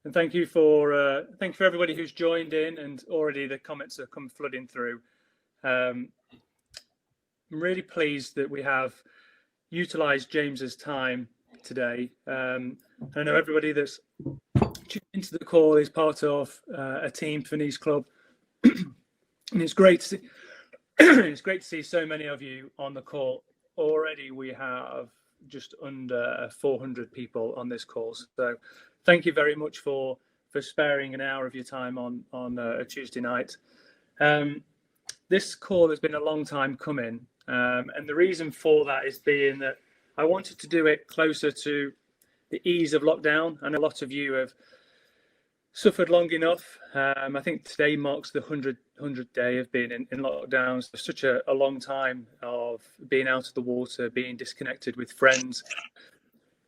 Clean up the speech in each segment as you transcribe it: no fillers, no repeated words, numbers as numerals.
And thank you for everybody who's joined in, and already the comments have come flooding through. I'm really pleased that we have utilised James's time today. I know everybody that's tuned into the call is part of a team FINIS club, and it's great to see. It's great to see so many of you on the call. Already we have just under 400 people on this call, so thank you very much for sparing an hour of your time on a Tuesday night. This call has been a long time coming, and the reason for that is being that I wanted to do it closer to the ease of lockdown, and a lot of you have suffered long enough. I think today marks the 100th day of being in lockdown. So such a long time of being out of the water, being disconnected with friends,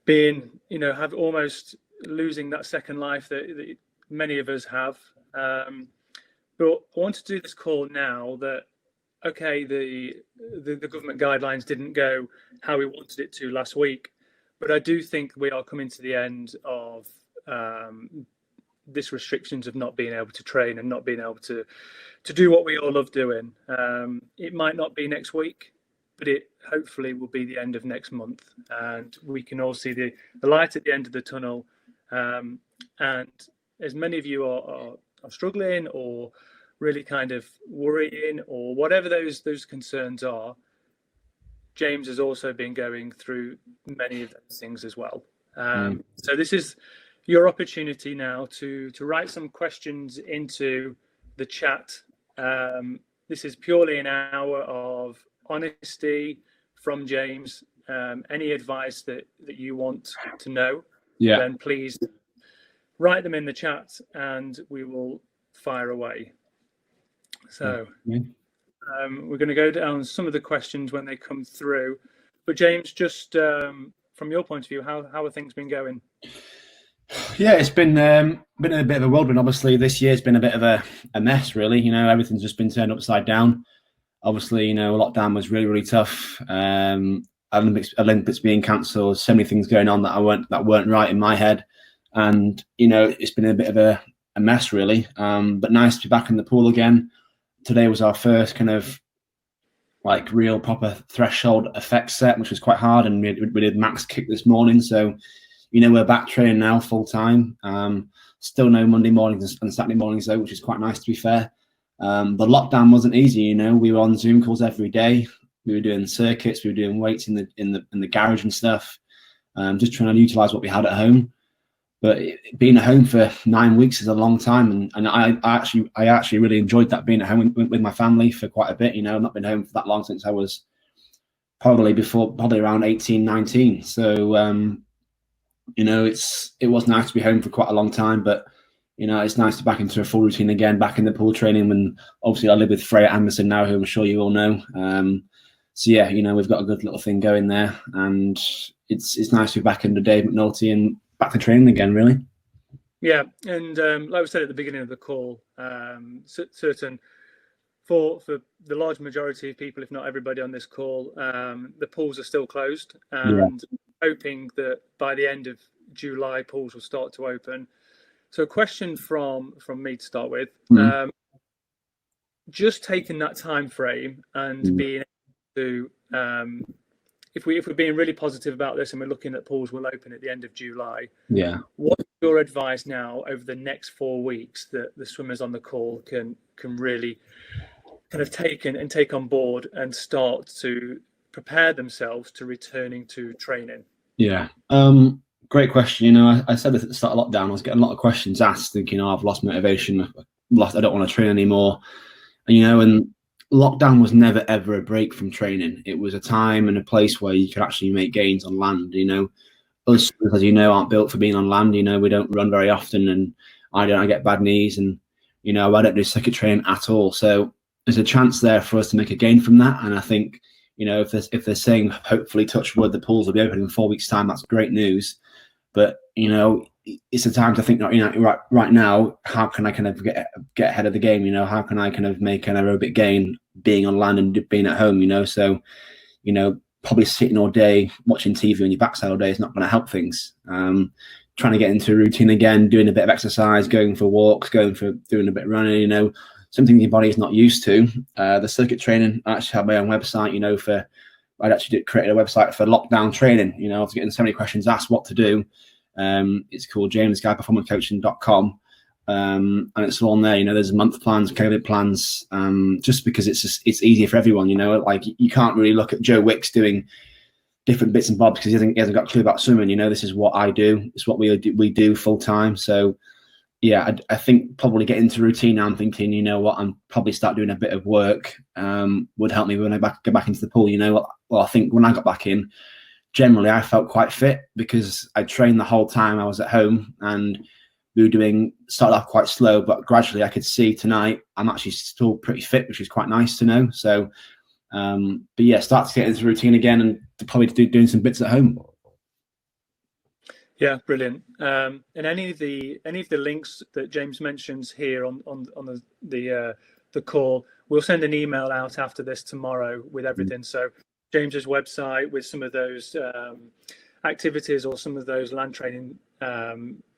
being, have almost losing that second life that many of us have. But I want to do this call now that, okay, the government guidelines didn't go how we wanted it to last week, but I do think we are coming to the end of this restrictions of not being able to train and not being able to do what we all love doing. It might not be next week, but it hopefully will be the end of next month, and we can all see the light at the end of the tunnel. And as many of you are struggling or really kind of worrying or whatever those concerns are, James has also been going through many of those things as well. So this is your opportunity now to write some questions into the chat. This is purely an hour of honesty from James. Any advice that you want to know, then please write them in the chat and we will fire away. So we're going to go down some of the questions when they come through. But James, just from your point of view, how have things been going? Yeah, it's been a bit of a whirlwind. Obviously, this year's been a bit of a mess, really. Everything's just been turned upside down. Obviously, lockdown was really, really tough. Olympics being cancelled, so many things going on that weren't right in my head, and it's been a bit of a mess, really. But nice to be back in the pool again. Today was our first kind of like real proper threshold effect set, which was quite hard, and we did max kick this morning, so. We're back training now full time. Still no Monday mornings and Saturday mornings though, which is quite nice to be fair. The lockdown wasn't easy. We were on Zoom calls every day. We were doing circuits. We were doing weights in the garage and stuff. Just trying to utilize what we had at home. But being at home for 9 weeks is a long time, and I actually really enjoyed that, being at home with my family for quite a bit. I've not been home for that long since I was probably around 18, 19. So. It was nice to be home for quite a long time, but it's nice to be back into a full routine again, back in the pool training. When obviously I live with Freya Anderson now, who I'm sure you all know. So yeah, we've got a good little thing going there, and it's nice to be back under Dave McNulty and back to training again, really. Yeah, and like we said at the beginning of the call, certain for the large majority of people, if not everybody on this call, the pools are still closed, and hoping that by the end of July pools will start to open. So a question from me to start with, just taking that time frame and being able to, if we're being really positive about this and we're looking at pools will open at the end of July, what's your advice now over the next 4 weeks that the swimmers on the call can really kind of take on board and start to prepare themselves to returning to training? Yeah, great question. I said this at the start of lockdown. I was getting a lot of questions asked, thinking, I've lost motivation, I don't want to train anymore. And lockdown was never ever a break from training. It was a time and a place where you could actually make gains on land. Us, as aren't built for being on land. We don't run very often, and I get bad knees, and I don't do circuit training at all. So there's a chance there for us to make a gain from that, and I think. If they're saying hopefully touch wood the pools will be open in 4 weeks' time, that's great news. But it's a time to think. Right now, how can I kind of get ahead of the game? How can I kind of make an aerobic gain being on land and being at home? So probably sitting all day watching TV on your backside all day is not going to help things. trying to get into a routine again, doing a bit of exercise, going for walks, doing a bit of running, you know, something your body is not used to. The circuit training, I actually have my own website, you know, I'd actually created a website for lockdown training. You know, I was getting so many questions asked what to do. It's called jamesguyperformancecoaching.com. And it's all on there. You know, there's month plans, COVID plans, just because it's easier for everyone. You know, like you can't really look at Joe Wicks doing different bits and bobs because he hasn't got a clue about swimming. You know, this is what I do. It's what we do full time. So yeah, I think probably get into routine now. I'm thinking, you know what, I'm probably start doing a bit of work would help me when I get back into the pool. You know, well, I think when I got back in, generally I felt quite fit because I trained the whole time I was at home, and we were started off quite slow, but gradually I could see tonight I'm actually still pretty fit, which is quite nice to know. So, but yeah, start to get into routine again and probably doing some bits at home. Yeah, brilliant. And any of the links that James mentions here on the call, we'll send an email out after this tomorrow with everything. So James's website with some of those activities or some of those land training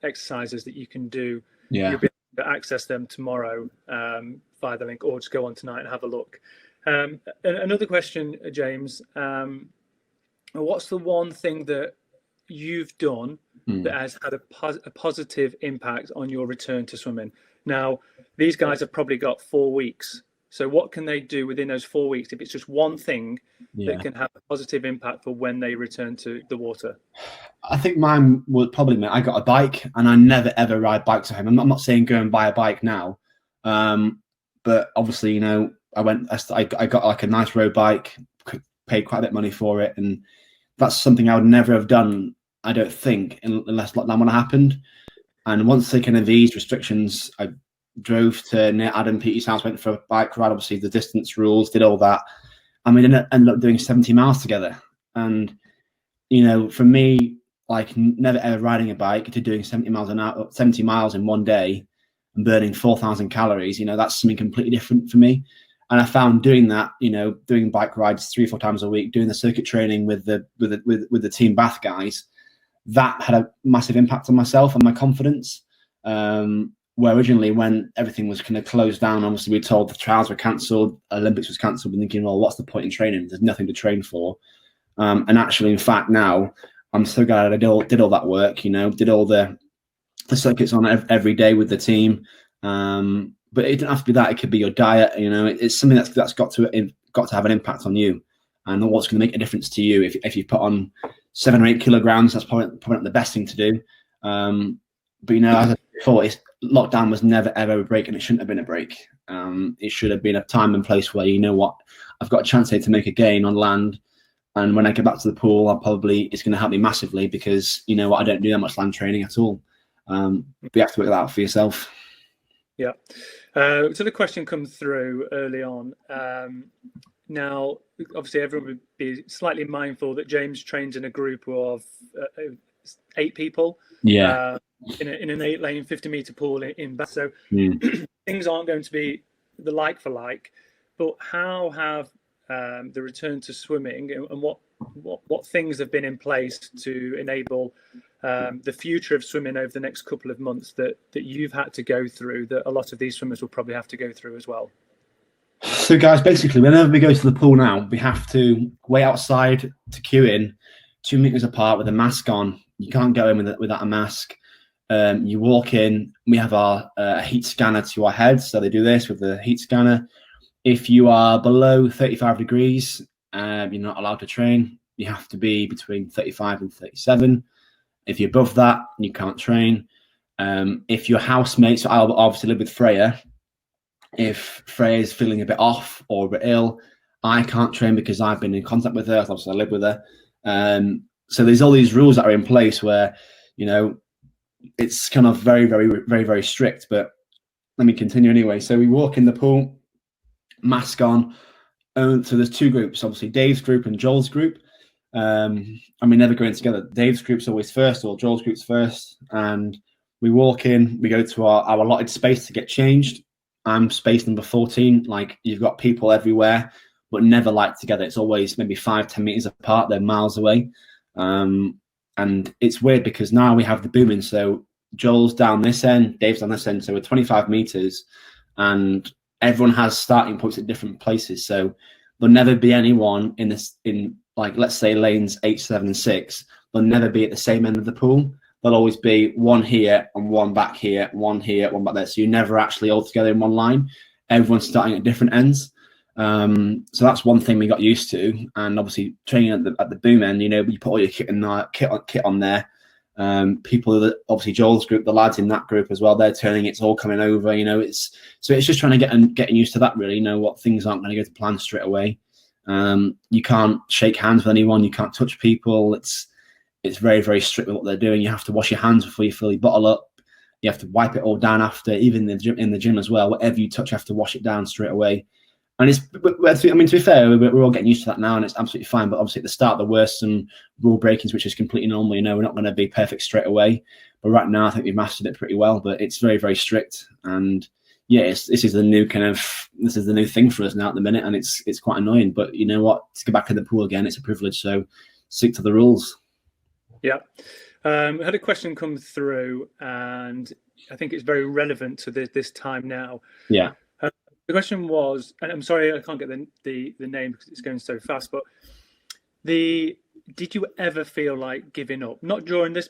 exercises that you can do. Yeah, you'll be able to access them tomorrow via the link, or just go on tonight and have a look. Another question, James. What's the one thing that you've done that has had a positive impact on your return to swimming? Now, these guys have probably got 4 weeks. So what can they do within those 4 weeks if it's just one thing that can have a positive impact for when they return to the water? I think mine would probably mean I got a bike, and I never ever ride bikes at home. I'm not saying go and buy a bike now, but obviously, you know, I got like a nice road bike, paid quite a bit of money for it, and that's something I would never have done, I don't think, unless lockdown would have happened. And once they kind of eased restrictions, I drove to near Adam Peaty's house, went for a bike ride, obviously the distance rules, did all that. And we ended up doing 70 miles together. And, you know, for me, like never ever riding a bike to doing 70 miles in one day and burning 4,000 calories, you know, that's something completely different for me. And I found doing that, you know, doing bike rides 3 or 4 times a week, doing the circuit training with the team Bath guys, that had a massive impact on myself and my confidence. Where originally, when everything was kind of closed down, obviously we were told the trials were cancelled, Olympics was cancelled, and thinking, well, what's the point in training? There's nothing to train for. And actually, in fact, now I'm so glad I did all that work. You know, did all the circuits on every day with the team. But it doesn't have to be that. It could be your diet. You know, it's something that's got to have an impact on you, and what's going to make a difference to you. If you put on 7 or 8 kilograms, that's probably not the best thing to do. But you know, as I said before, lockdown was never ever a break, and it shouldn't have been a break. It should have been a time and place where, you know what, I've got a chance here to make a gain on land, and when I get back to the pool, it's going to help me massively, because you know what, I don't do that much land training at all. But you have to work that out for yourself. Yeah. So the question comes through early on. Now, obviously, everyone would be slightly mindful that James trains in a group of 8 people. Yeah. In an 8-lane 50-meter pool in Bath. So things aren't going to be the like for like. But how have the return to swimming and what things have been in place to enable the future of swimming over the next couple of months that you've had to go through, that a lot of these swimmers will probably have to go through as well? So guys, basically, whenever we go to the pool now, we have to wait outside to queue in 2 meters apart with a mask on. You can't go in without a mask. You walk in, we have our heat scanner to our heads. So they do this with the heat scanner. If you are below 35 degrees, you're not allowed to train. You have to be between 35 and 37. If you're above that, you can't train. If your housemate, so I'll obviously live with Freya. If Freya is feeling a bit off or a bit ill, I can't train because I've been in contact with her. Obviously, I live with her. So there's all these rules that are in place where, you know, it's kind of very, very, very, very strict. But let me continue anyway. So we walk in the pool, mask on. So there's 2 groups, obviously Dave's group and Joel's group. And we never go in together. Dave's group's always first, or Joel's group's first. And we walk in, we go to our allotted space to get changed. I'm space number 14. Like, you've got people everywhere, but never like together. It's always maybe 5-10 meters apart. They're miles away. And it's weird because now we have the booming. So Joel's down this end, Dave's down this end. So we're 25 meters, and everyone has starting points at different places. So there'll never be anyone in like, let's say lanes 8, 7, and 6. They'll never be at the same end of the pool. There'll always be one here and one back here, one here, one back there. So you're never actually all together in one line. Everyone's starting at different ends. So that's one thing we got used to. And obviously training at the boom end, you put all your kit on there. People that obviously Joel's group, the lads in that group as well, they're turning, it's all coming over. It's just trying to getting used to that, really. What things aren't going to go to plan straight away. You can't shake hands with anyone, you can't touch people. It's very, very strict with what they're doing. You have to wash your hands before you fill your bottle up. You have to wipe it all down after, even in the gym as well. Whatever you touch, you have to wash it down straight away. And to be fair, we're all getting used to that now, and it's absolutely fine. But obviously at the start, there were some rule breakings, which is completely normal. We're not going to be perfect straight away. But right now, I think we've mastered it pretty well. But it's very, very strict. And yeah, this is the new thing for us now at the minute, and it's quite annoying. But you know what? To go back in the pool again, it's a privilege. So stick to the rules. Yeah. I had a question come through, and I think it's very relevant to this time now. Yeah. The question was, and I'm sorry I can't get the name because it's going so fast, but did you ever feel like giving up? Not during this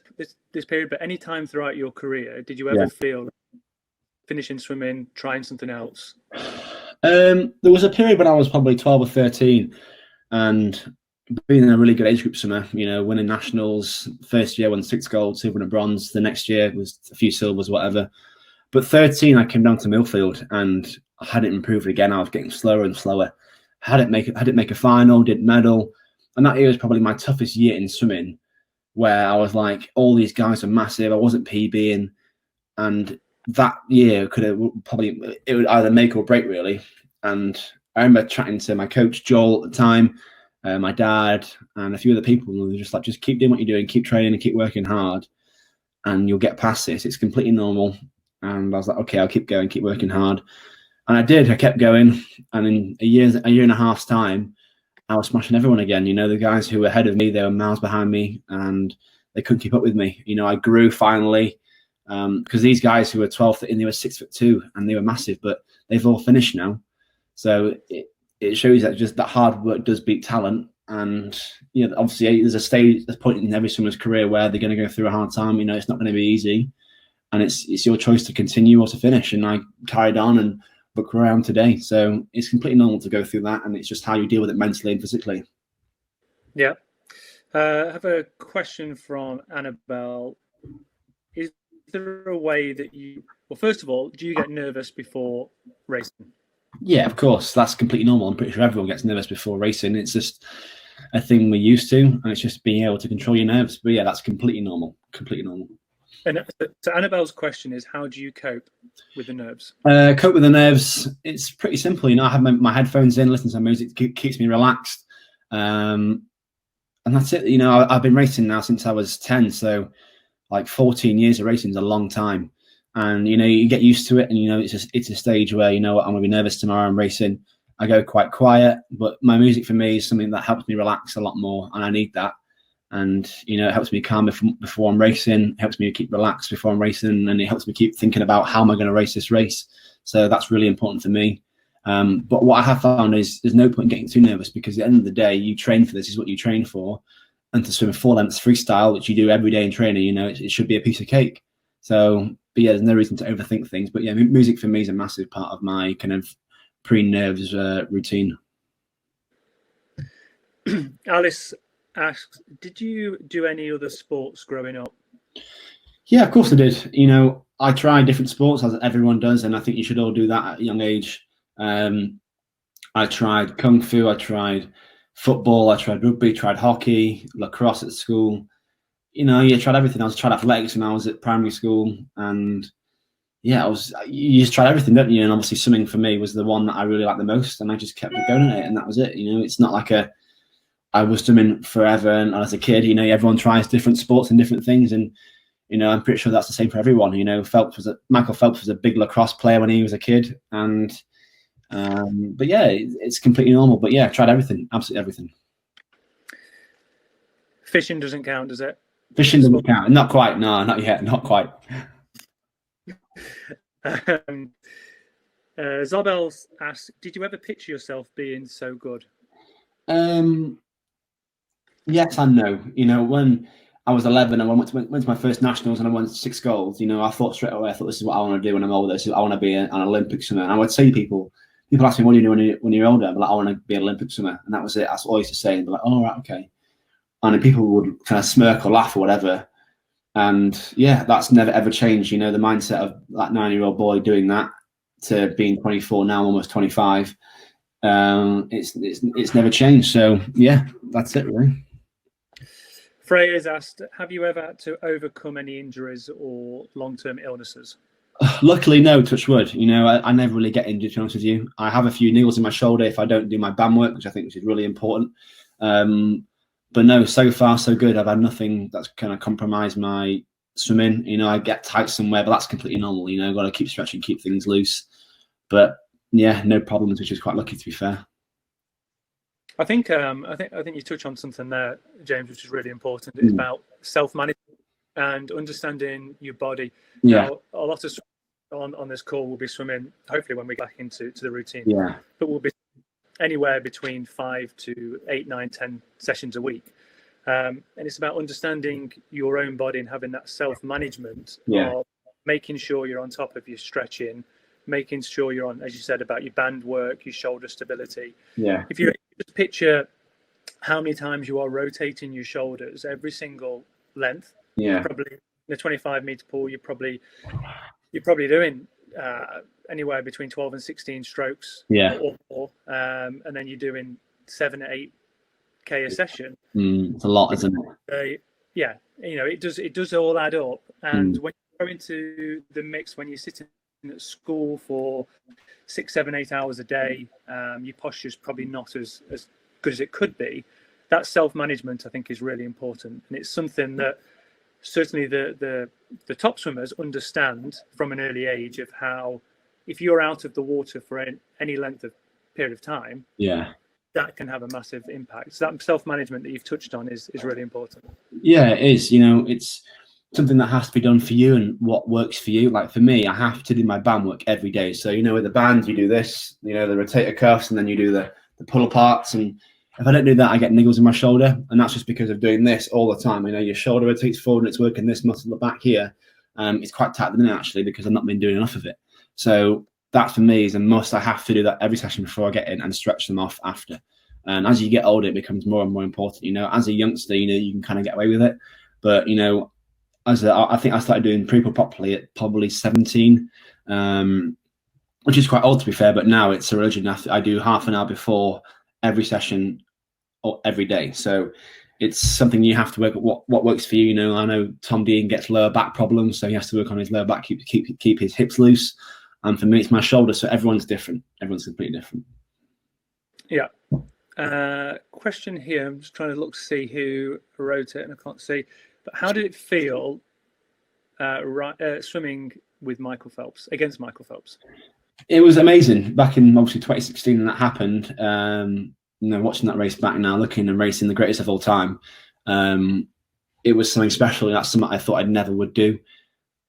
period, but any time throughout your career, did you ever feel finishing swimming, trying something else? There was a period when I was probably 12 or 13, and being in a really good age group swimmer, winning nationals. First year won 6 gold, silver and a bronze. The next year was a few silvers, whatever. But 13, I came down to Millfield and I hadn't improved again. I was getting slower and slower. Hadn't make a final, didn't medal. And that year was probably my toughest year in swimming, where I was like, all these guys are massive. I wasn't PBing. And that year it would either make or break, really. And I remember chatting to my coach, Joel, at the time, my dad, and a few other people. And they were just like, just keep doing what you're doing, keep training and keep working hard, and you'll get past this. It's completely normal. And I was like, okay, I'll keep going, keep working hard. And I did. I kept going. And in a year and a half's time, I was smashing everyone again. The guys who were ahead of me, they were miles behind me, and they couldn't keep up with me. I grew finally, because these guys who were 12, and they were 6'2", and they were massive, but they've all finished now. So it shows that just that hard work does beat talent. And obviously there's a point in every swimmer's career where they're going to go through a hard time. It's not going to be easy, and it's your choice to continue or to finish. And I carried on and look where I am today. So it's completely normal to go through that, and it's just how you deal with it mentally and physically. Yeah. I have a question from Annabelle. Is there a way that first of all, do you get nervous before racing? Yeah, of course. That's completely normal. I'm pretty sure everyone gets nervous before racing. It's just a thing we're used to, and it's just being able to control your nerves. But yeah, that's completely normal. Completely normal. And so Annabelle's question is, how do you cope with the nerves? Cope with the nerves, it's pretty simple. I have my headphones in, listen to music, keeps me relaxed. And that's it. I've been racing now since I was 10. So like 14 years of racing is a long time. And, you get used to it, and, it's a stage where, I'm going to be nervous tomorrow. I'm racing. I go quite quiet, but my music for me is something that helps me relax a lot more, and I need that. And, it helps me calm before I'm racing, helps me keep relaxed before I'm racing, and it helps me keep thinking about how am I going to race this race. So that's really important for me. But what I have found is there's no point in getting too nervous, because at the end of the day, you train for this, is what you train for. And to swim 4 lengths freestyle, which you do every day in training, it should be a piece of cake. So, but yeah, there's no reason to overthink things. But yeah, music for me is a massive part of my kind of pre-nerves routine. Alice asks, did you do any other sports growing up? Yeah, of course I did. I tried different sports, as everyone does, and I think you should all do that at a young age. I tried kung fu, I tried football, I tried rugby, tried hockey, lacrosse at school. You tried everything. I tried athletics when I was at primary school, and yeah, you just tried everything, don't you? And obviously swimming for me was the one that I really liked the most, and I just kept going at it, and that was it. It's not like I was swimming forever, and as a kid, everyone tries different sports and different things, and I'm pretty sure that's the same for everyone. Michael Phelps was a big lacrosse player when he was a kid, and but yeah, it's completely normal. But yeah, I tried everything, absolutely everything. Fishing doesn't count, does it? Fishing doesn't count. Not quite. No, not yet. Not quite. Zobel asks, did you ever picture yourself being so good? Yes and no. You know, when I was 11 and I went to my first nationals and I won 6 gold, you know, I thought straight away, this is what I want to do when I'm older. So I want to be an Olympic swimmer. And I would say people ask me, what do you do when you're older? I'm like, I want to be an Olympic swimmer. And that was it. That's all I used to say. And be like, oh, right, okay. And then people would kind of smirk or laugh or whatever. And yeah, that's never ever changed. You know, the mindset of that 9-year-old boy doing that to being 24 now, almost 25. It's never changed. So yeah, that's it really. Freya's asked, have you ever had to overcome any injuries or long-term illnesses? Luckily, no, touch wood. You know, I never really get injured, to be honest with you. I have a few niggles in my shoulder if I don't do my band work, which I think is really important. But no, so far so good. I've had nothing that's kind of compromised my swimming. You know, I get tight somewhere, but that's completely normal. You know, I've got to keep stretching, keep things loose. But yeah, no problems, which is quite lucky, to be fair. I think you touch on something there, James, which is really important. It's about self-management and understanding your body. Yeah. Now, a lot of on this call will be swimming, hopefully when we get back into the routine. Yeah. But we'll be anywhere between 5 to 8, 9, 10 sessions a week. And it's about understanding your own body and having that self-management of making sure you're on top of your stretching, making sure you're on, as you said, about your band work, your shoulder stability. Yeah. If you just picture how many times you are rotating your shoulders every single length, probably in a 25-meter pool, you're probably doing anywhere between 12 and 16 strokes or more, and then you're doing 7 to 8K a session. It's a lot, isn't it? Yeah, you know, it does all add up. And when you go into the mix, when you're sitting at school for 6, 7, 8 hours a day, your posture's probably not as good as it could be. That self-management, I think, is really important, and it's something that certainly the top swimmers understand from an early age of how, if you're out of the water for any length of period of time, that can have a massive impact. So that self-management that you've touched on is really important. Yeah, it is. You know, it's something that has to be done for you and what works for you. Like for me, I have to do my band work every day. So, you know, with the band, you do this, you know, the rotator cuffs, and then you do the pull aparts. And if I don't do that, I get niggles in my shoulder. And that's just because of doing this all the time. You know, your shoulder rotates forward and it's working this muscle at the back here. It's quite tight at the minute, actually, because I've not been doing enough of it. So that for me is a must. I have to do that every session before I get in and stretch them off after. And as you get older, it becomes more and more important. You know, as a youngster, you know, you can kind of get away with it. But, you know, I think I started doing pre-pull properly at probably 17, which is quite old, to be fair. But now it's a religion. I do half an hour before every session or every day. So it's something you have to work at what works for you. You know, I know Tom Dean gets lower back problems, so he has to work on his lower back, keep his hips loose. And for me, it's my shoulder. So everyone's different. Everyone's completely different. Yeah. Question here. I'm just trying to see who wrote it, and I can't see. But how did it feel swimming with Michael Phelps, against Michael Phelps? It was amazing. Back in obviously 2016 when that happened, you know, watching that race back now, looking and racing the greatest of all time, it was something special. That's something I thought I'd never would do.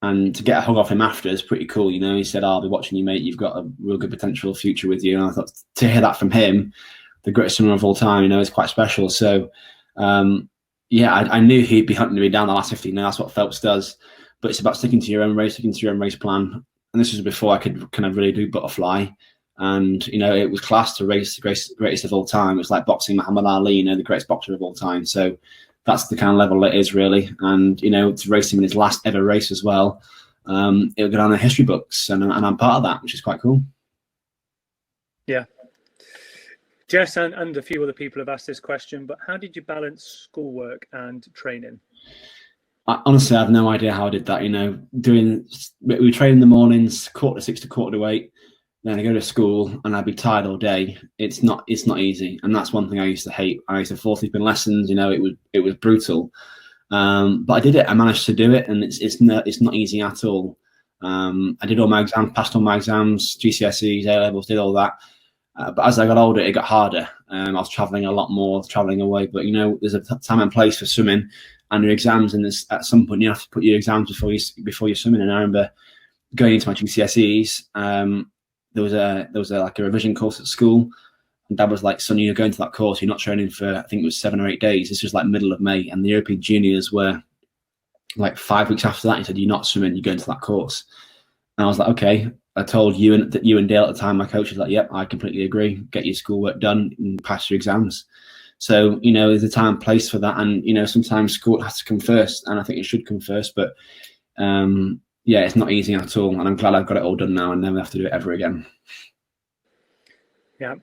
And to get a hug off him after is pretty cool. You know, he said, I'll be watching you, mate. You've got a real good potential future with you. And I thought to hear that from him, the greatest swimmer of all time, you know, is quite special. So, yeah, I knew he'd be hunting me down the last 15. Now that's what Phelps does. But it's about sticking to your own race, sticking to your own race plan. And this was before I could kind of really do butterfly. And, you know, it was class to race the greatest of all time. It's like boxing Muhammad Ali, you know, the greatest boxer of all time. So that's the kind of level it is, really. And, you know, to race him in his last ever race as well, it'll go down the history books. And I'm part of that, which is quite cool. Yeah. Jess and a few other people have asked this question, but how did you balance schoolwork and training? Honestly, I have no idea how I did that. You know, we train in the mornings, 6:45 to 8:15. Then I go to school and I'd be tired all day. It's not easy, and that's one thing I used to hate. I used to fall asleep in lessons. You know, it was brutal, but I did it. I managed to do it, and it's not easy at all. I did all my exams, passed all my exams, GCSEs, A levels, did all that. But as I got older, it got harder. I was traveling a lot more, traveling away. But you know, there's a time and place for swimming, and your exams, and at some point you have to put your exams before your swimming. And I remember going into my GCSEs, there was a like a revision course at school, and Dad was like, "Son, you're going to that course. You're not training for, I think it was 7 or 8 days. This was like middle of May, and the European Juniors were like 5 weeks after that." He said, "You're not swimming. You're going to that course." And I was like, "Okay." I told you and Dale at the time, my coach was like, "Yep, I completely agree. Get your schoolwork done and pass your exams." So, there's a time and place for that. And, sometimes school has to come first, and I think it should come first. But, it's not easy at all. And I'm glad I've got it all done now and never have to do it ever again. Yeah.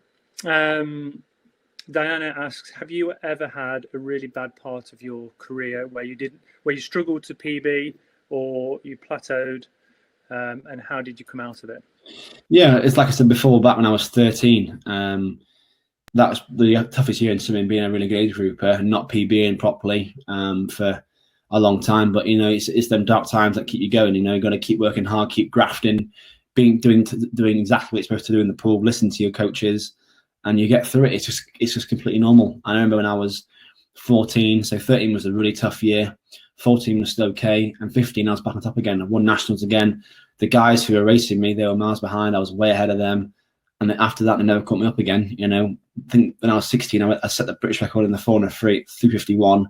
Diana asks, have you ever had a really bad part of your career where you struggled to PB or you plateaued? And how did you come out of it? Yeah, it's like I said before, back when I was 13, that was the toughest year in swimming, being a really good age grouper and not PBing properly for a long time. But, it's them dark times that keep you going. You've got to keep working hard, keep grafting, doing exactly what you're supposed to do in the pool, listen to your coaches, and you get through it. It's just completely normal. I remember when I was 14, so 13 was a really tough year. 14 was still okay, and 15 I was back on top again. I won nationals again. The guys who were racing me, they were miles behind. I was way ahead of them, and then after that, they never caught me up again. I think when I was 16, I set the British record in the 400 free 351,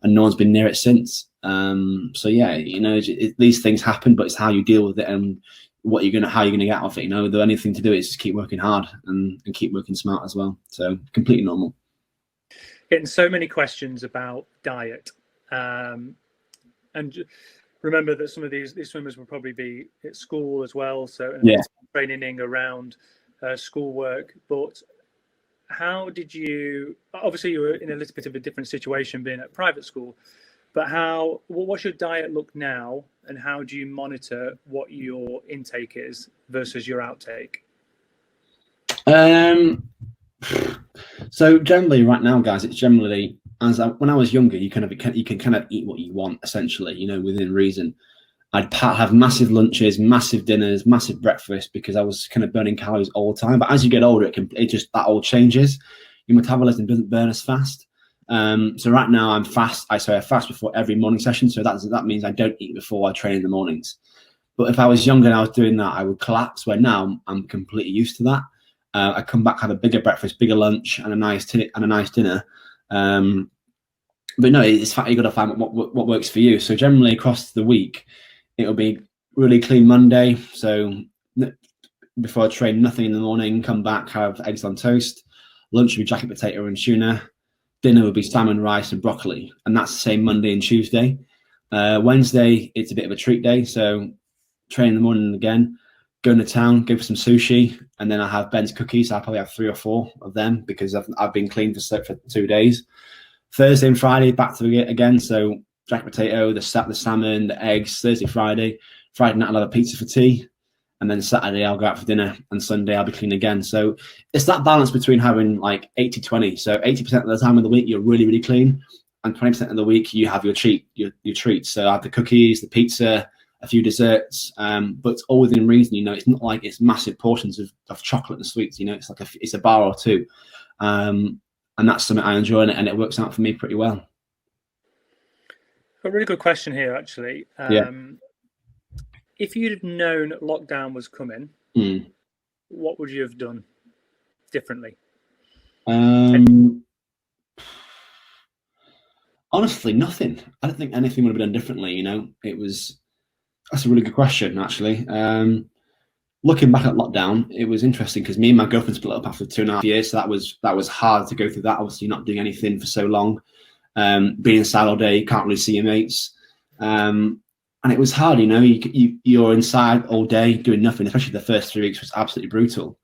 and no one's been near it since. So yeah, these things happen, but it's how you deal with it and how you're gonna get out of it. The only thing to do is just keep working hard and keep working smart as well. So completely normal. Getting so many questions about diet. And remember that some of these swimmers will probably be at school as well, so training around schoolwork. But how did you? Obviously, you were in a little bit of a different situation being at private school. But what's your diet look now, and how do you monitor what your intake is versus your outtake? So generally, right now, guys, it's generally. When I was younger, you can kind of eat what you want, essentially, within reason. I'd have massive lunches, massive dinners, massive breakfast, because I was kind of burning calories all the time. But as you get older, that all changes. Your metabolism doesn't burn as fast. So right now I'm fast. I fast before every morning session. So that means I don't eat before I train in the mornings. But if I was younger and I was doing that, I would collapse. Where now I'm completely used to that. I come back, have a bigger breakfast, bigger lunch, and a nice dinner. But no, it's fact you got to find what works for you. So generally across the week, it'll be really clean Monday. So before I train, nothing in the morning. Come back, have eggs on toast. Lunch would be jacket potato and tuna. Dinner would be salmon, rice, and broccoli, and that's the same Monday and Tuesday. Wednesday, it's a bit of a treat day. So train in the morning again. Go into town, go for some sushi, and then I have Ben's cookies. I probably have 3 or 4 of them because I've been clean for 2 days. Thursday and Friday, back to it again. So jacket potato, the salmon, the eggs. Thursday, Friday. Friday night, I'll have a pizza for tea. And then Saturday, I'll go out for dinner. And Sunday, I'll be clean again. So it's that balance between having like 80-20. So 80% of the time of the week, you're really, really clean. And 20% of the week, you have your treats. So I have the cookies, the pizza, a few desserts. But it's all within reason. It's not like it's massive portions of chocolate and sweets. It's like it's a bar or two. And that's something I enjoy, and it works out for me pretty well. A really good question here, actually. If you'd have known lockdown was coming, what would you have done differently? Honestly, nothing. I don't think anything would have been done differently. That's a really good question, actually. Looking back at lockdown, it was interesting because me and my girlfriend split up after 2.5 years. So that was hard to go through that. Obviously, not doing anything for so long, being inside all day, you can't really see your mates, and it was hard. You're inside all day doing nothing. Especially the first 3 weeks was absolutely brutal.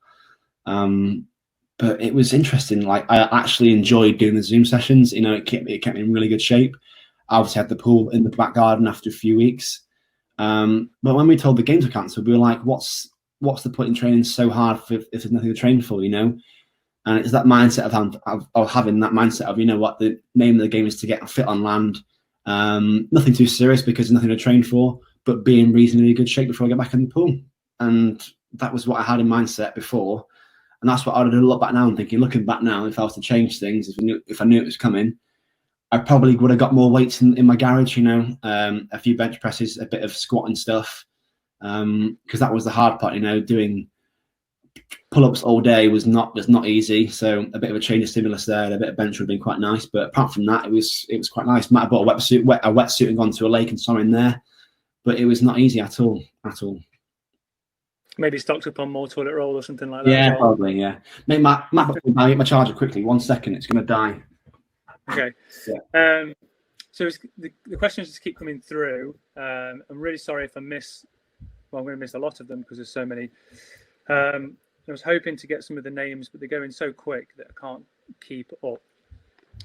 But it was interesting. Like I actually enjoyed doing the Zoom sessions. It kept me in really good shape. I obviously had the pool in the back garden after a few weeks. But when we told the games were cancelled, we were like, what's the point in training so hard if there's nothing to train for, And it's that mindset of having that mindset of, what the name of the game is to get fit on land. Nothing too serious because there's nothing to train for, but be in reasonably good shape before I get back in the pool. And that was what I had in mindset before. And that's what I would have looked back now and thinking, looking back now, if I was to change things, if I knew it was coming, I probably would have got more weights in my garage, you know, a few bench presses, a bit of squatting stuff, because that was the hard part, you know, doing pull-ups all day was not easy. So a bit of a change of stimulus there, a bit of bench would have been quite nice. But apart from that, it was quite nice. Might have bought a wetsuit and gone to a lake and swam in there, but it was not easy at all. Maybe stocked up on more toilet roll or something like that. Yeah, probably. Yeah. Mate, I'll get my charger quickly. 1 second, it's going to die. Okay. Yeah. So the questions just keep coming through. I'm really sorry if I miss. Well, I'm going to miss a lot of them because there's so many. I was hoping to get some of the names, but they're going so quick that I can't keep up.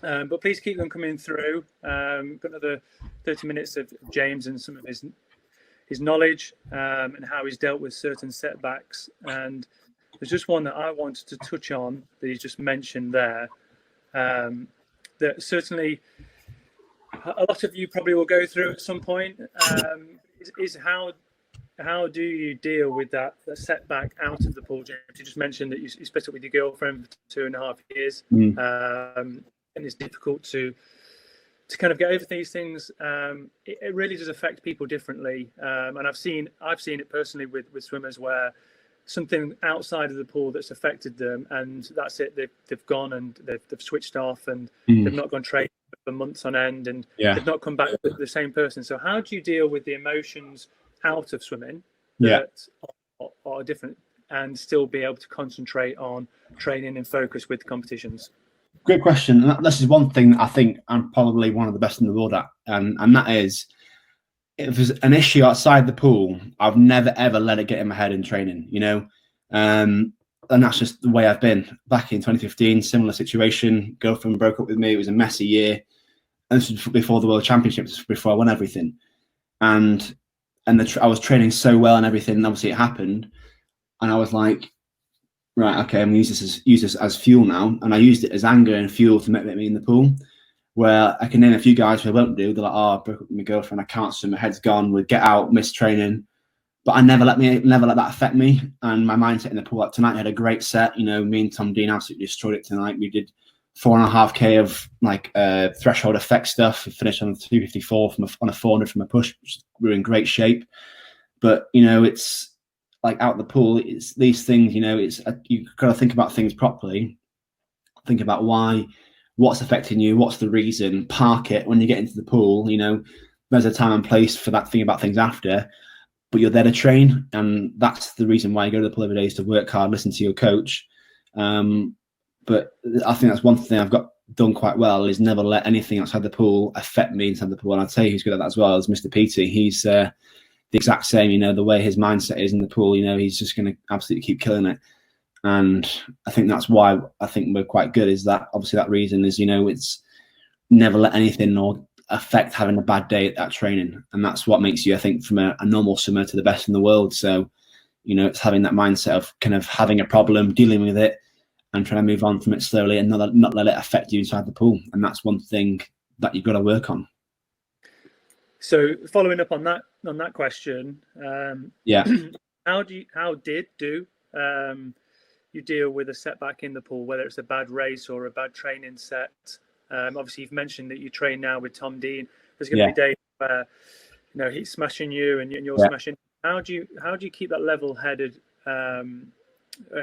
But please keep them coming through. Got another 30 minutes of James and some of his knowledge and how he's dealt with certain setbacks. And there's just one that I wanted to touch on that he's just mentioned there. That certainly a lot of you probably will go through at some point. Is how do you deal with that setback out of the pool, James? You just mentioned that you split up with your girlfriend for 2.5 years, and it's difficult to kind of get over these things. It really does affect people differently, and I've seen it personally with swimmers where something outside of the pool that's affected them, and that's it. They've gone and they've switched off, and they've not gone training for months on end, and they've not come back with the same person. So how do you deal with the emotions out of swimming that are different and still be able to concentrate on training and focus with competitions? Great question. And this is one thing I think I'm probably one of the best in the world at, and that is, if there's an issue outside the pool, I've never ever let it get in my head in training, you know. And that's just the way I've been. Back in 2015, similar situation. Girlfriend broke up with me. It was a messy year, and this was before the World Championships, before I won everything. And I was training so well and everything, and obviously it happened, and I was like, right, okay, I'm gonna use this as fuel now, and I used it as anger and fuel to motivate me in the pool. Where I can name a few guys who I won't do. They're like, oh, I broke up with my girlfriend, I can't swim, my head's gone, we'd get out, miss training. But I never let that affect me and my mindset in the pool. Like tonight I had a great set, you know, me and Tom Dean absolutely destroyed it tonight. We did 4.5K of like threshold effect stuff. We finished on 354 on a 400 from a push, which we were in great shape. But, you know, it's like out the pool, it's these things, you know, you've got to think about things properly. Think about what's affecting you, what's the reason, park it when you get into the pool, you know, there's a time and place for that thing about things after, but you're there to train, and that's the reason why you go to the pool every day, is to work hard, listen to your coach. But I think that's one thing I've got done quite well, is never let anything outside the pool affect me inside the pool. And I'd say who's good at that as well is Mr. Petey. He's the exact same, you know, the way his mindset is in the pool, you know, he's just going to absolutely keep killing it. And I think that's why I think we're quite good, is that obviously that reason is, you know, it's never let anything or affect having a bad day at that training. And that's what makes you, I think, from a normal swimmer to the best in the world. So, you know, it's having that mindset of kind of having a problem, dealing with it, and trying to move on from it slowly and not let it affect you inside the pool. And that's one thing that you've got to work on. So following up on that question, how did you deal with a setback in the pool, whether it's a bad race or a bad training set? Obviously, you've mentioned that you train now with Tom Dean. There's going to be days where, you know, he's smashing you and you're smashing. How do you keep that level-headed, I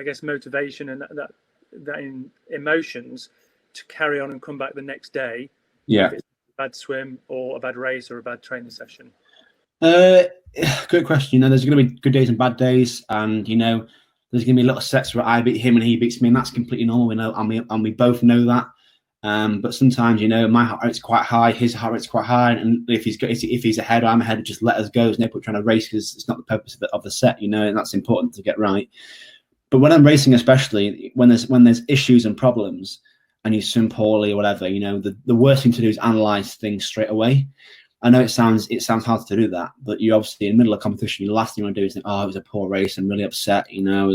guess, motivation and that in emotions to carry on and come back the next day? If it's a bad swim or a bad race or a bad training session. Good question. You know, there's going to be good days and bad days, and you know, there's going to be little sets where I beat him and he beats me, and that's completely normal. We know, and we both know that. But sometimes, you know, my heart rate's quite high, his heart rate's quite high, and if he's ahead or I'm ahead, just let us go. There's no point trying to race, because it's not the purpose of the set, you know, and that's important to get right. But when I'm racing, especially when there's issues and problems, and you swim poorly or whatever, you know, the worst thing to do is analyze things straight away. I know it sounds hard to do that, but you obviously in the middle of competition, the last thing you want to do is think, oh, it was a poor race, I'm really upset, you know,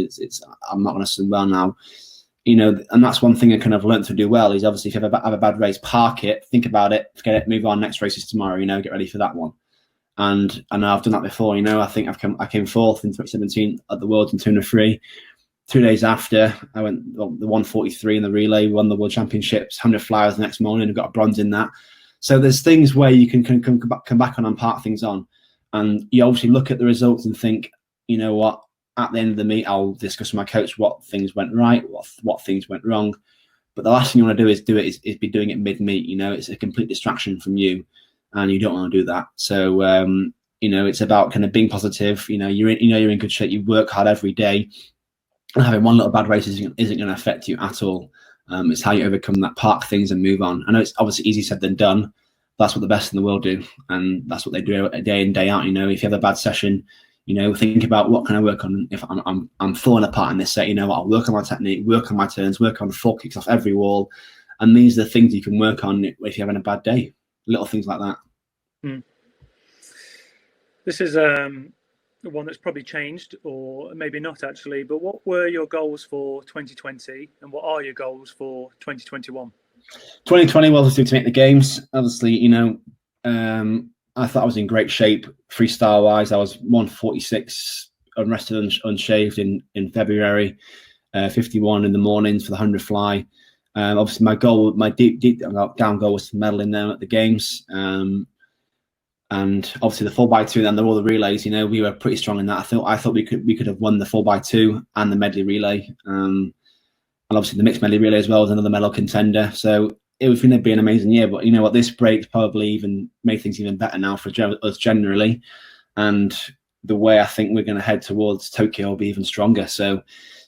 I'm not going to swim well now, you know. And that's one thing I kind of learned to do well, is obviously if you have a bad race, park it, think about it, forget it, move on. Next race is tomorrow, you know, get ready for that one. And I know I've done that before, you know. I think I came fourth in 2017 at the Worlds in 200 free. 2 days after, I went the 143 in the relay, won the World Championships, 100 flyers the next morning, and got a bronze in that. So there's things where you can come back on and park things on, and you obviously look at the results and think, you know what, at the end of the meet, I'll discuss with my coach what things went right, what things went wrong. But the last thing you want to do is be doing it mid-meet. You know, it's a complete distraction from you, and you don't want to do that. So you know, it's about kind of being positive. You know, you're in good shape. You work hard every day, and having one little bad race isn't going to affect you at all. It's how you overcome that, park things and move on. I know it's obviously easier said than done. That's what the best in the world do, and that's what they do day in, day out. You know, if you have a bad session, you know, think about what can I work on. If I'm falling apart in this set, you know, I'll work on my technique, work on my turns, work on 4 kicks off every wall, and these are the things you can work on if you're having a bad day. Little things like that. This is one that's probably changed, or maybe not actually. But what were your goals for 2020, and what are your goals for 2021? 2020 was to make the games. Obviously, you know, I thought I was in great shape freestyle wise. I was 146 unrested, unshaved in February, 51 in the mornings for the 100 fly. Obviously, my deep down goal was to medal in there at the games. And obviously the 4x2 and all the relays, you know, we were pretty strong in that. I thought we could have won the 4x2 and the medley relay. And obviously the mixed medley relay as well was another medal contender. So it was going to be an amazing year. But you know what, this break probably even made things even better now for us generally. And the way I think we're going to head towards Tokyo will be even stronger. So,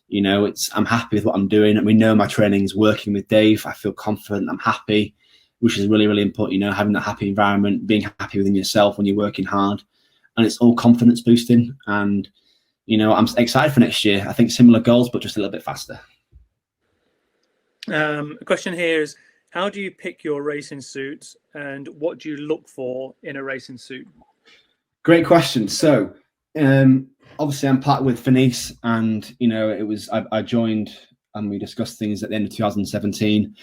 you know, I'm happy with what I'm doing. And we know my training's working with Dave. I feel confident. I'm happy, which is really, really important, you know, having that happy environment, being happy within yourself when you're working hard. And it's all confidence boosting. And, you know, I'm excited for next year. I think similar goals, but just a little bit faster. A question here is, how do you pick your racing suits, and what do you look for in a racing suit? Great question. So, obviously I'm partnered with FINIS, and, you know, I joined and we discussed things at the end of 2017.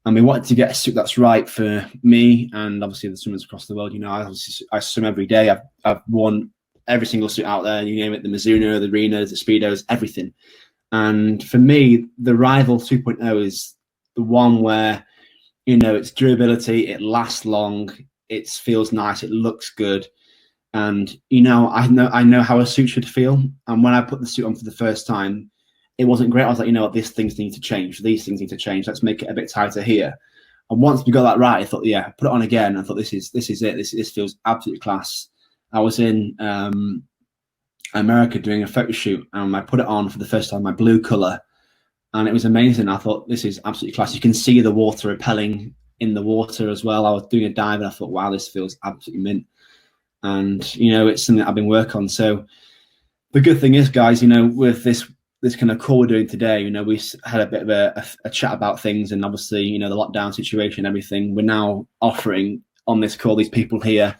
And we wanted to get a suit that's right for me and obviously the swimmers across the world. You know, I swim every day. I've worn every single suit out there. You name it, the Mizuno, the Renas, the Speedos, everything. And for me, the Rival 2.0 is the one where, you know, it's durability, it lasts long, it feels nice, it looks good. And, you know, I know how a suit should feel. And when I put the suit on for the first time, it wasn't great. I was like, you know what, these things need to change. These things need to change. Let's make it a bit tighter here. And once we got that right, I thought, yeah, put it on again. I thought, this is it. This feels absolutely class. I was in America doing a photo shoot, and I put it on for the first time, my blue color, and it was amazing. I thought, this is absolutely class. You can see the water repelling in the water as well. I was doing a dive, and I thought, wow, this feels absolutely mint. And, you know, it's something that I've been working on. So the good thing is, guys, you know, with this kind of call we're doing today, you know, we had a bit of a chat about things, and obviously, you know, the lockdown situation and everything. We're now offering on this call these people here,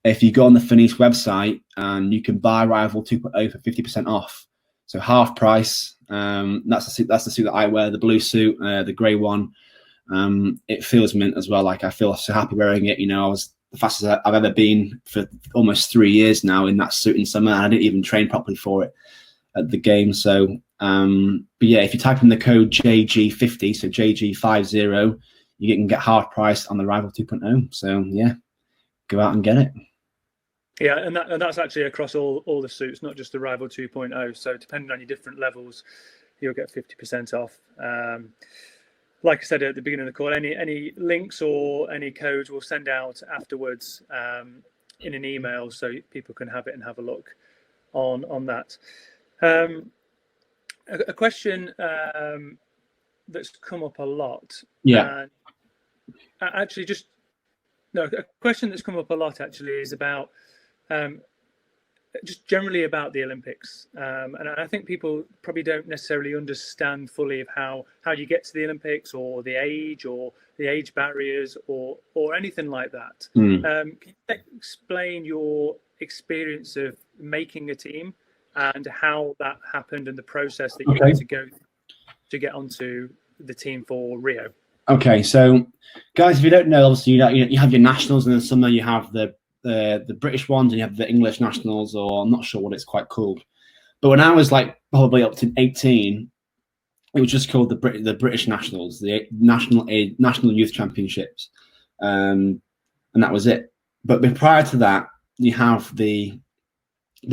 if you go on the FINIS website, and you can buy Rival 2.0 for 50% off, so half price. That's the suit that I wear, the blue suit, the grey one. It feels mint as well. Like, I feel so happy wearing it. You know, I was the fastest I've ever been for almost 3 years now in that suit in summer, and I didn't even train properly for it at the game. So but yeah, if you type in the code JG50, so JG50, you can get half price on the Rival 2.0. So yeah, go out and get it. Yeah, and that's actually across all the suits, not just the Rival 2.0. So depending on your different levels, you'll get 50% off. Like I said at the beginning of the call, any links or any codes we'll send out afterwards in an email, so people can have it and have a look on that. A question that's come up a lot. Yeah. Actually, a question that's come up a lot actually is about just generally about the Olympics. And I think people probably don't necessarily understand fully of how you get to the Olympics, or the age barriers, or anything like that. Can you explain your experience of making a team and how that happened, and the process that you had to go to get onto the team for Rio? Okay, so guys, if you don't know, obviously you have your nationals in the summer. You have the British ones, and you have the English nationals, or I'm not sure what it's quite called. But when I was like probably up to 18, it was just called the British nationals, the national youth championships. and that was it. But prior to that, you have the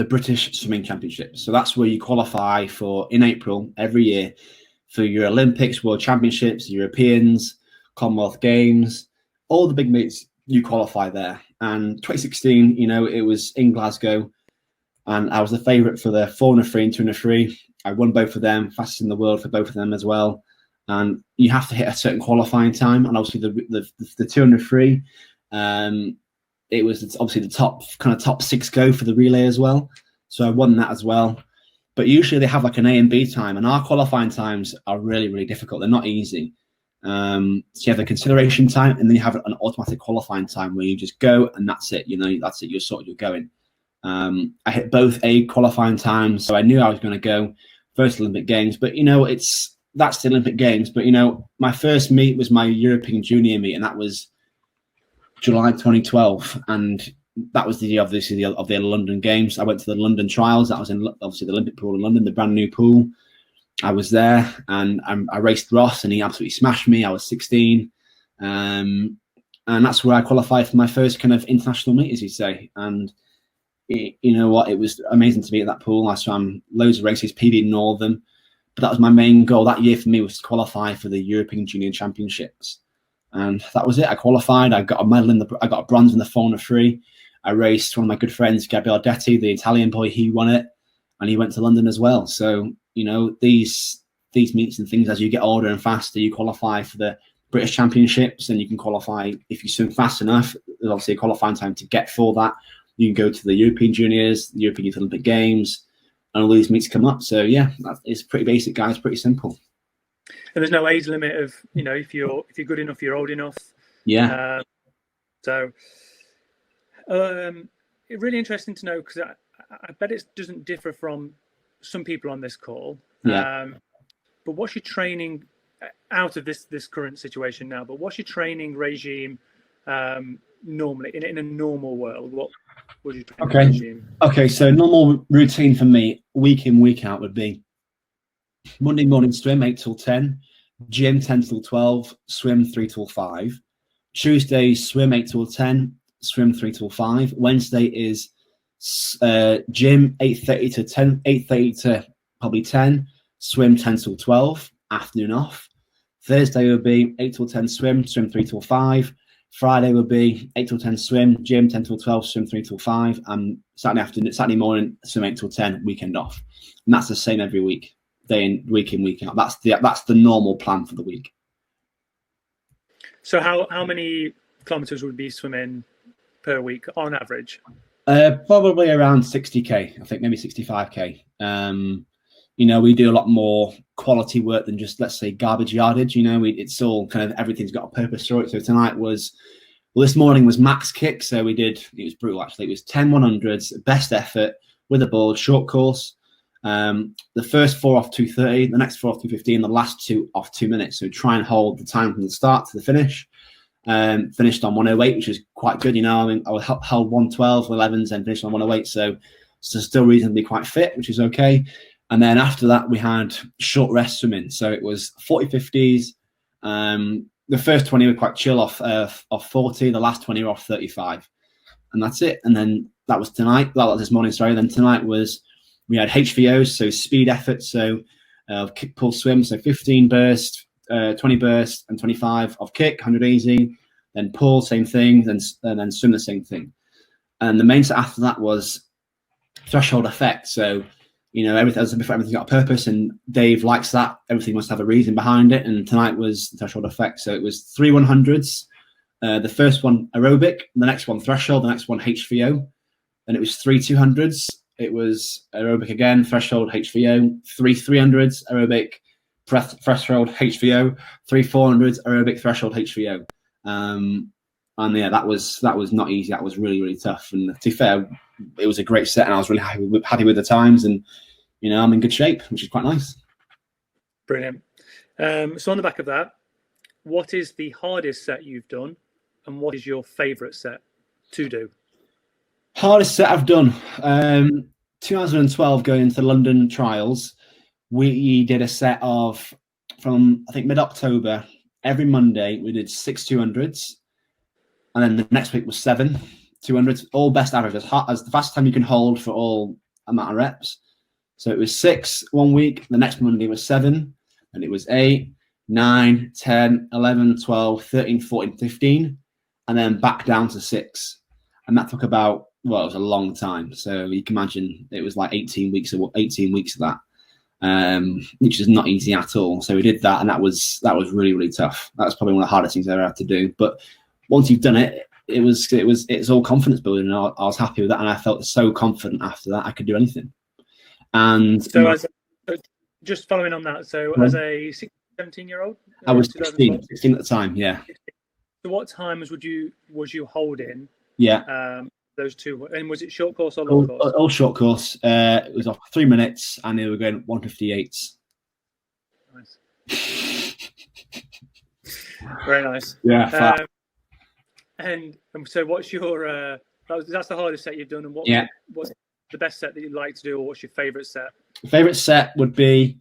British Swimming Championships. So that's where you qualify for in April every year for your Olympics, World Championships, Europeans, Commonwealth Games, all the big meets. You qualify there. And 2016, it was in Glasgow, and I was the favourite for the 400 free and 200 free. I won both of them, fastest in the world for both of them as well. And you have to hit a certain qualifying time. And obviously the 200 free, it was obviously the top 6 go for the relay as well. So I won that as well. But usually they have like an A and B time, and our qualifying times are really, really difficult. They're not easy. So you have a consideration time, and then you have an automatic qualifying time where you just go, and that's it. That's it. You're going. I hit both A qualifying times, so I knew I was going to go first Olympic Games. But that's the Olympic Games. But my first meet was my European Junior meet, and that was July 2012, and that was the year, obviously, of the London Games. I went to the London trials. That was in obviously the Olympic pool in London, the brand new pool. I was there, and I raced Ross, and he absolutely smashed me. I was 16, and that's where I qualified for my first kind of international meet, as you say. And you know what? It was amazing to be at that pool. I swam loads of races, PB in all of them. But that was my main goal that year for me, was to qualify for the European Junior Championships. And that was it. I qualified. I got a medal I got a bronze in the 400 free. I raced one of my good friends, Gabriele Detti, the Italian boy. He won it, and he went to London as well. So these meets and things, as you get older and faster, you qualify for the British Championships, and you can qualify if you swim fast enough. There's obviously a qualifying time to get for that. You can go to the European Juniors, the European Youth Olympic Games, and all these meets come up. So yeah, it's pretty basic, guys. Pretty simple. And there's no age limit of if you're good enough, you're old enough. Yeah. It's really interesting to know, because I bet it doesn't differ from some people on this call. Yeah. But what's your training out of this current situation now? But what's your training regime normally in a normal world? What was your training regime? Okay, so normal routine for me, week in, week out, would be Monday morning swim 8 till 10, gym 10 till 12, swim 3 till 5. Tuesday swim 8 till 10, swim 3 till 5. Wednesday is gym 8:30 to 10, 8:30 to probably 10, swim 10 till 12, afternoon off. Thursday would be 8 till 10 swim 3 till 5. Friday would be 8 till 10 swim, gym 10 till 12, swim 3 till 5. And Saturday morning, swim 8 till 10, weekend off. And that's the same every week, week in, week out. That's the normal plan for the week. So how many kilometers would be swimming per week on average? Probably around 60k, I think, maybe 65k. We do a lot more quality work than just, let's say, garbage yardage. It's all kind of, everything's got a purpose for it. So this morning was max kick. So it was brutal, actually. It was 10 100s, best effort with a board, short course. The first 4 off 2:30, the next 4 off 2:15, and the last 2 off 2 minutes. So try and hold the time from the start to the finish. Finished on 108, which is quite good. I held 112, 11s, and finished on 108. So still reasonably quite fit, which is okay. And then after that, we had short rest swimming. So it was 40 50s. The first 20 were quite chill off 40. The last 20 were off 35. And that's it. And then that was tonight. Well, that was this morning, sorry. Then tonight we had HVOs, so speed effort. So kick, pull, swim. So 15 burst, 20 burst, and 25 of kick, 100 easy. Then pull, same thing. And then swim, the same thing. And the main set after that was threshold effect. So everything's got a purpose, and Dave likes that. Everything must have a reason behind it. And tonight was the threshold effect. So it was 3 100s. The first one aerobic, the next one threshold, the next one HVO. Then it was 3 200s. It was aerobic again, threshold, HVO. 3 300s, aerobic, threshold, HVO. 3 400s, aerobic, threshold, HVO. And yeah, that was not easy. That was really, really tough. And to be fair, it was a great set, and I was really happy with the times. And I'm in good shape, which is quite nice. Brilliant. So on the back of that, what is the hardest set you've done, and what is your favourite set to do? Hardest set I've done. 2012, going into the London trials, we did a set of, from I think mid-October, every Monday we did 6 200s. and then the next week was 7, 200, all best average, as the fastest time you can hold for all amount of reps. So it was 6 one week, the next Monday was 7, and it was 8, 9, 10, 11, 12, 13, 14, 15, and then back down to 6. And that took about, well, it was a long time. So you can imagine it was like 18 weeks of that, which is not easy at all. So we did that, and that was really, really tough. That was probably one of the hardest things I ever had to do. But once you've done it, it's all confidence building, and I was happy with that, and I felt so confident after that I could do anything. And so just following on that, so as a 17-year-old, I was 16 at the time. Yeah. So what times was you holding? Yeah. Those two, and was it short course or long course? All short course. It was off 3 minutes, and they were going 1:58. Nice. Very nice. Yeah. And so, what's your? That's the hardest set you've done, and what's the best set that you'd like to do, or what's your favourite set? Favourite set would be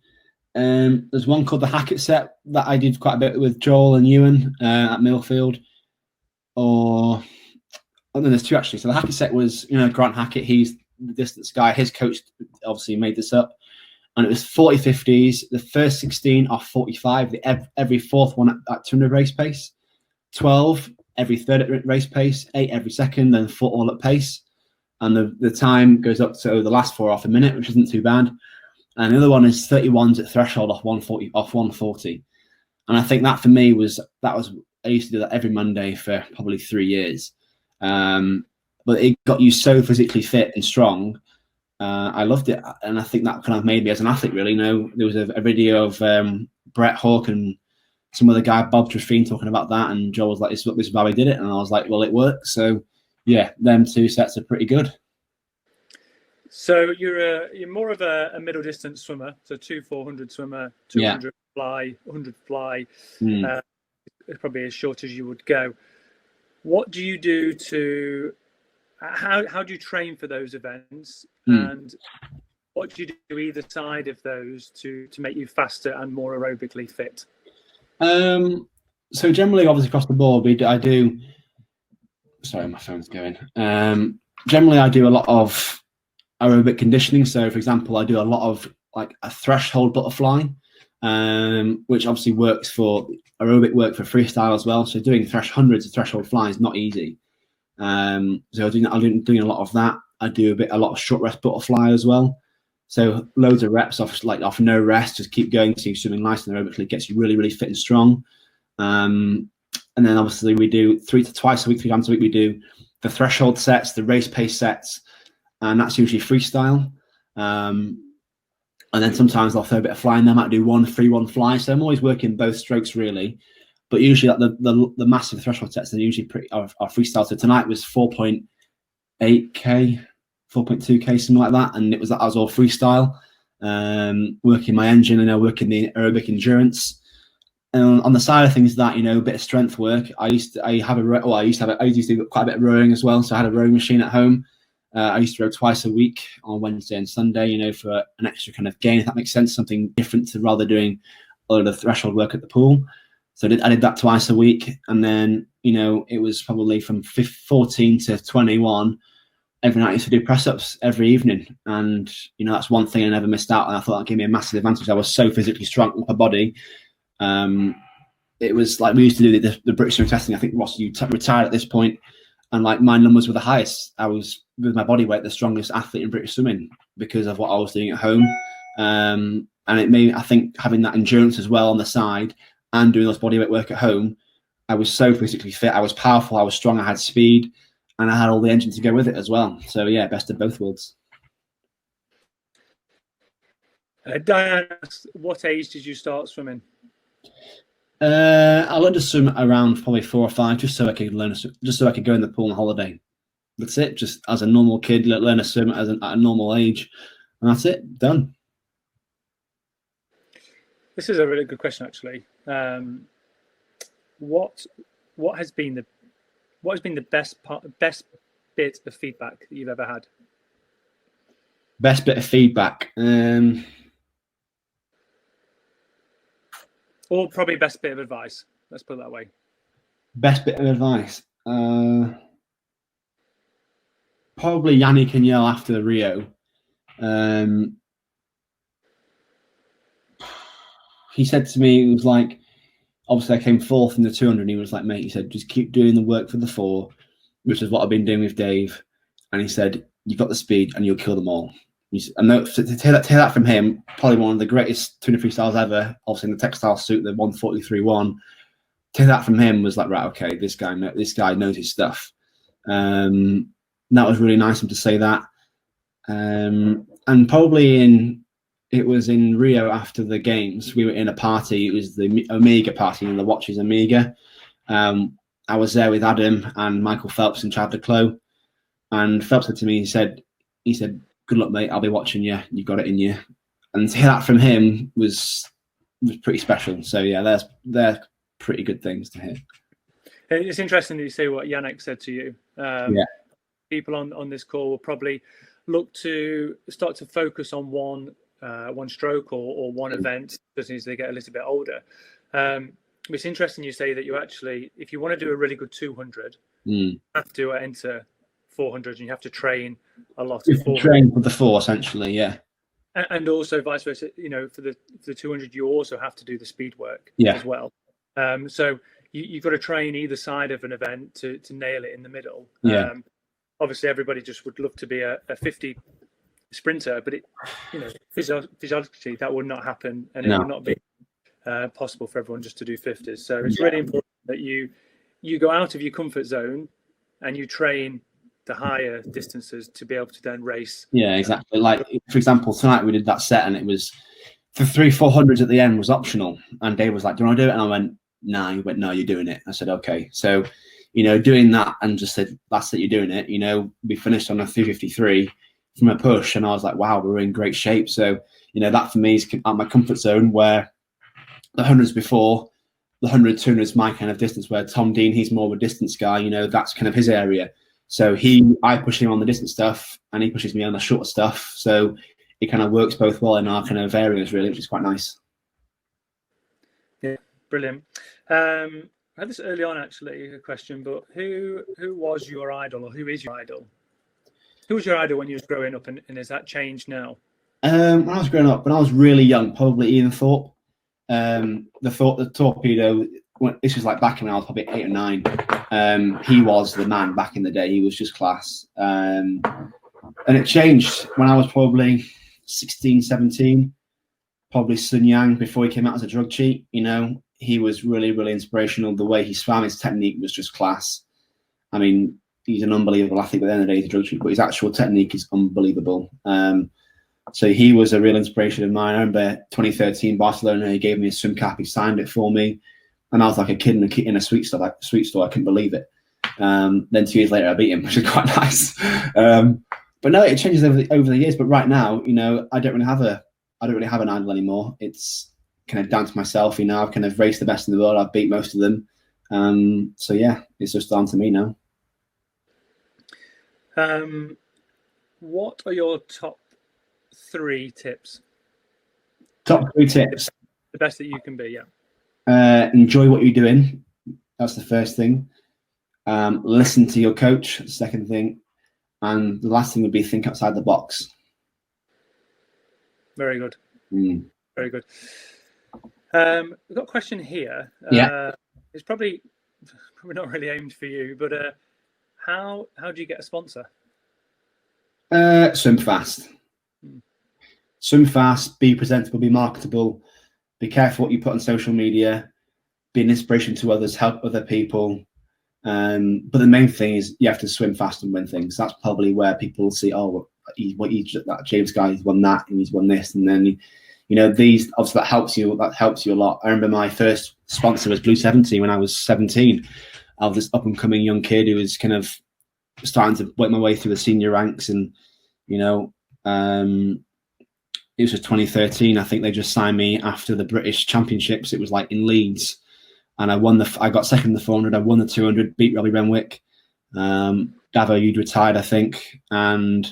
there's one called the Hackett set that I did quite a bit with Joel and Ewan at Millfield, or then there's two actually. So the Hackett set was, Grant Hackett, he's the distance guy. His coach obviously made this up, and it was 40 50s. The first 16 are 45. Every fourth one at 200 race pace, 12 every third at race pace, 8 every second, then 4 all at pace. And the time goes up to the last 4 off a minute, which isn't too bad. And the other one is 31s at threshold off 140. And I think that for me I used to do that every Monday for probably 3 years. But it got you so physically fit and strong. I loved it, and I think that kind of made me as an athlete. Really, there was a video of Brett Hawke and some other guy, Bob Trefine, talking about that, and Joe was like, "This is how we did it," and I was like, "Well, it works." So, yeah, them 2 sets are pretty good. So you're more of a middle distance swimmer, so 400 swimmer, 200 fly, 100 fly. It's probably as short as you would go. What do you do to? How do you train for those events, and what do you do either side of those to make you faster and more aerobically fit? So generally, obviously across the board, I do. Sorry, my phone's going. Generally, I do a lot of aerobic conditioning. So, for example, I do a lot of like a threshold butterfly, which obviously works for aerobic work for freestyle as well. So doing hundreds of threshold flies is not easy. So I'm doing a lot of that. I do a lot of short rest butterfly as well. So loads of reps off no rest, just keep going to swimming nice and aerobically, gets you really, really fit and strong. And then obviously we do 3 times a week, we do the threshold sets, the race pace sets, and that's usually freestyle. And then sometimes I'll throw a bit of flying. I might do 1 free, 1 fly. So I'm always working both strokes really. But usually like the massive threshold sets are usually are freestyle. So tonight was 4.8K, 4.2K, something like that. And I was all freestyle, working my engine and working the aerobic endurance. And on the side of things that, a bit of strength work, I used to do quite a bit of rowing as well. So I had a rowing machine at home. I used to row twice a week on Wednesday and Sunday, for an extra kind of gain, if that makes sense, something different to rather doing a lot of the threshold work at the pool. So I did that twice a week. And then, it was probably from 14 to 21. Every night I used to do press-ups every evening. And, that's one thing I never missed out. And I thought that gave me a massive advantage. I was so physically strong with my body. It was like we used to do the British swimming testing. I think, Ross, you retired at this point. And like my numbers were the highest. I was, with my body weight, the strongest athlete in British swimming because of what I was doing at home. And it made, I think, having that endurance as well on the side and doing those bodyweight work at home, I was so physically fit. I was powerful. I was strong. I had speed, and I had all the engine to go with it as well. So yeah, best of both worlds. Diane, what age did you start swimming? I learned to swim around probably 4 or 5, just so I could go in the pool on holiday. That's it. Just as a normal kid, learn to swim at a normal age, and that's it. Done. This is a really good question, actually. What has been the best bit of feedback that you've ever had? Best bit of feedback. Or probably best bit of advice. Let's put it that way. Best bit of advice. Probably Yannick and Yo after Rio. He said to me, it was like, obviously I came fourth in the 200, and he was like, mate, he said, just keep doing the work for the 4, which is what I've been doing with Dave. And he said, you've got the speed and you'll kill them all. And to hear that from him, probably one of the greatest 200 freestyles ever, obviously in the textile suit, the 143.1. To hear that from him was like, right, okay, this guy knows his stuff. That was really nice of him to say that. And probably it was in Rio after the games, we were in a party. It was the Omega party, and the Watches Omega. I was there with Adam and Michael Phelps and Chad Leclos. And Phelps said to me, he said, good luck, mate. I'll be watching you. You've got it in you. And to hear that from him was pretty special. So yeah, they're pretty good things to hear. It's interesting that you say what Yannick said to you. Yeah. People on this call will probably look to start to focus on one stroke or one event as they get a little bit older. It's interesting you say that you actually, if you want to do a really good 200, you have to enter 400, and you have to train a lot. You have to train with the 4, essentially, yeah. And also vice versa, for the 200, you also have to do the speed work as well. So you've got to train either side of an event to nail it in the middle. Yeah. Obviously, everybody just would love to be a 50 sprinter, but physiologically that would not happen, and it would not be possible for everyone just to do 50s. So it's really important that you go out of your comfort zone and you train the higher distances to be able to then race. Yeah, exactly. Like, for example, tonight we did that set, and it was the 300-400s at the end was optional, and Dave was like, do you want to do it? And I went, nah. He went, no, you're doing it. I said, okay. So doing that, and just said, that's it, you're doing it. We finished on a 3:53 from a push, and I was like, wow, we're in great shape. So that for me is out my comfort zone, where the 100s before, the 100, 200 is my kind of distance, where Tom Dean, he's more of a distance guy, that's kind of his area. So I push him on the distance stuff, and he pushes me on the shorter stuff. So it kind of works both well in our kind of areas, really, which is quite nice. Yeah, brilliant. I had this early on, actually, a question, but who was your idol, or who is your idol? Who was your idol when you was growing up, and has that changed now? When I was growing up, when I was really young, probably Ian Thorpe. The torpedo. This was like back when I was probably 8 or 9. He was the man back in the day. He was just class. And it changed when I was probably 16, 17. Probably Sun Yang, before he came out as a drug cheat. He was really, really inspirational. The way he swam, his technique was just class. I mean, he's an unbelievable athlete, but at the end of the day, he's a drug cheat, but his actual technique is unbelievable. So he was a real inspiration of mine. I remember 2013 Barcelona, he gave me a swim cap, he signed it for me. And I was like a kid in a sweet store. I couldn't believe it. Then 2 years later, I beat him, which is quite nice. But no, it changes over the years. But right now, I don't really have an idol anymore. It's kind of down to myself. I've kind of raced the best in the world. I've beat most of them. So yeah, it's just down to me now. What are your top 3 tips? Top 3 tips. The best that you can be, yeah. Enjoy what you're doing. That's the first thing. Listen to your coach. The second thing. And the last thing would be think outside the box. Very good. Very good. We've got a question here. It's probably not really aimed for you, but how do you get a sponsor? Swim fast. Swim fast, be presentable, be marketable, be careful what you put on social media, be an inspiration to others, help other people. But the main thing is you have to swim fast and win things. That's probably where people see, that James Guy, he's won that and he's won this. And then, these, obviously that helps you a lot. I remember my first sponsor was Blue 70 when I was 17. I was this up and coming young kid who was kind of starting to work my way through the senior ranks. And, it was just 2013. I think they just signed me after the British Championships. It was like in Leeds, and I got second in the 400. I won the 200, beat Robbie Renwick. Davo, you'd retired, I think, and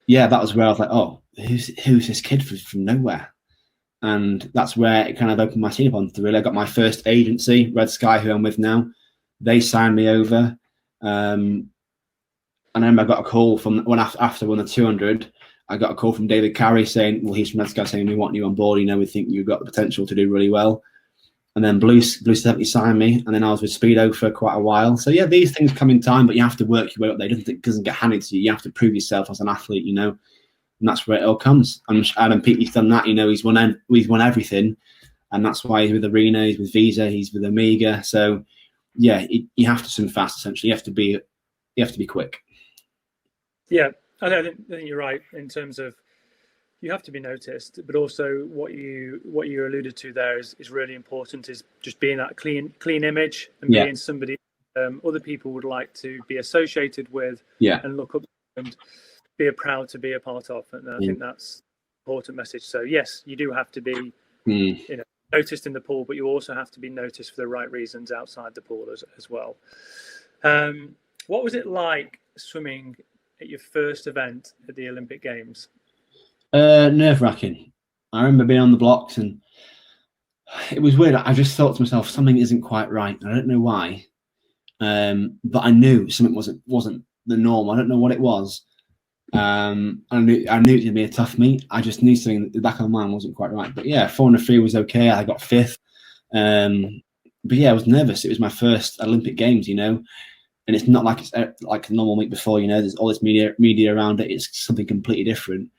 yeah, that was where I was like, oh, who's this kid from nowhere? And that's where it kind of opened my scene up on. Really, I got my first agency, Red Sky, who I'm with now. They signed me over. And then I got a call from after I won the 200. I got a call from David Carey saying, well, he's from Let's Go, saying we want you on board. We think you've got the potential to do really well. And then Blue 70 signed me, and then I was with Speedo for quite a while. So yeah, these things come in time, but you have to work your way up there. It doesn't get handed to you. You have to prove yourself as an athlete, and that's where it all comes. And Adam Peatley's done that. He's won everything, and that's why he's with Arena, he's with Visa, he's with Omega. So yeah, you have to swim fast. Essentially, you have to be quick. Yeah, I think you're right in terms of you have to be noticed, but also what you alluded to there is really important, is just being that clean image and being somebody other people would like to be associated with and look up and be proud to be a part of. And I think that's an important message. So yes, you do have to be noticed in the pool, but you also have to be noticed for the right reasons outside the pool as well. What was it like swimming at your first event at the Olympic Games? Nerve-wracking. I remember being on the blocks, and it was weird. I just thought to myself, something isn't quite right. I don't know why, but I knew something wasn't the norm. I don't know what it was. I knew it was going to be a tough meet. I just knew something at the back of my mind wasn't quite right. But yeah, 400 free was okay. I got 5th. But yeah, I was nervous. It was my first Olympic Games, and it's not like it's like a normal meet before. There's all this media around it. It's something completely different,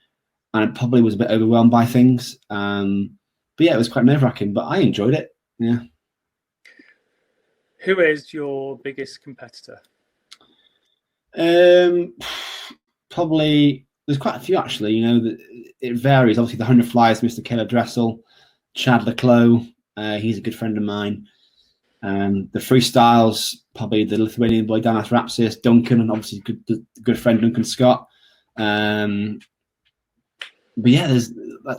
and I probably was a bit overwhelmed by things. But yeah, it was quite nerve-wracking, but I enjoyed it. Yeah. Who is your biggest competitor? Probably there's quite a few actually. It varies. Obviously, the 100 flyers, Mr. Caleb Dressel, Chad Leclos. He's a good friend of mine. The freestyles, probably the Lithuanian boy Danas Rapsis, Duncan, and obviously good friend Duncan Scott. But yeah,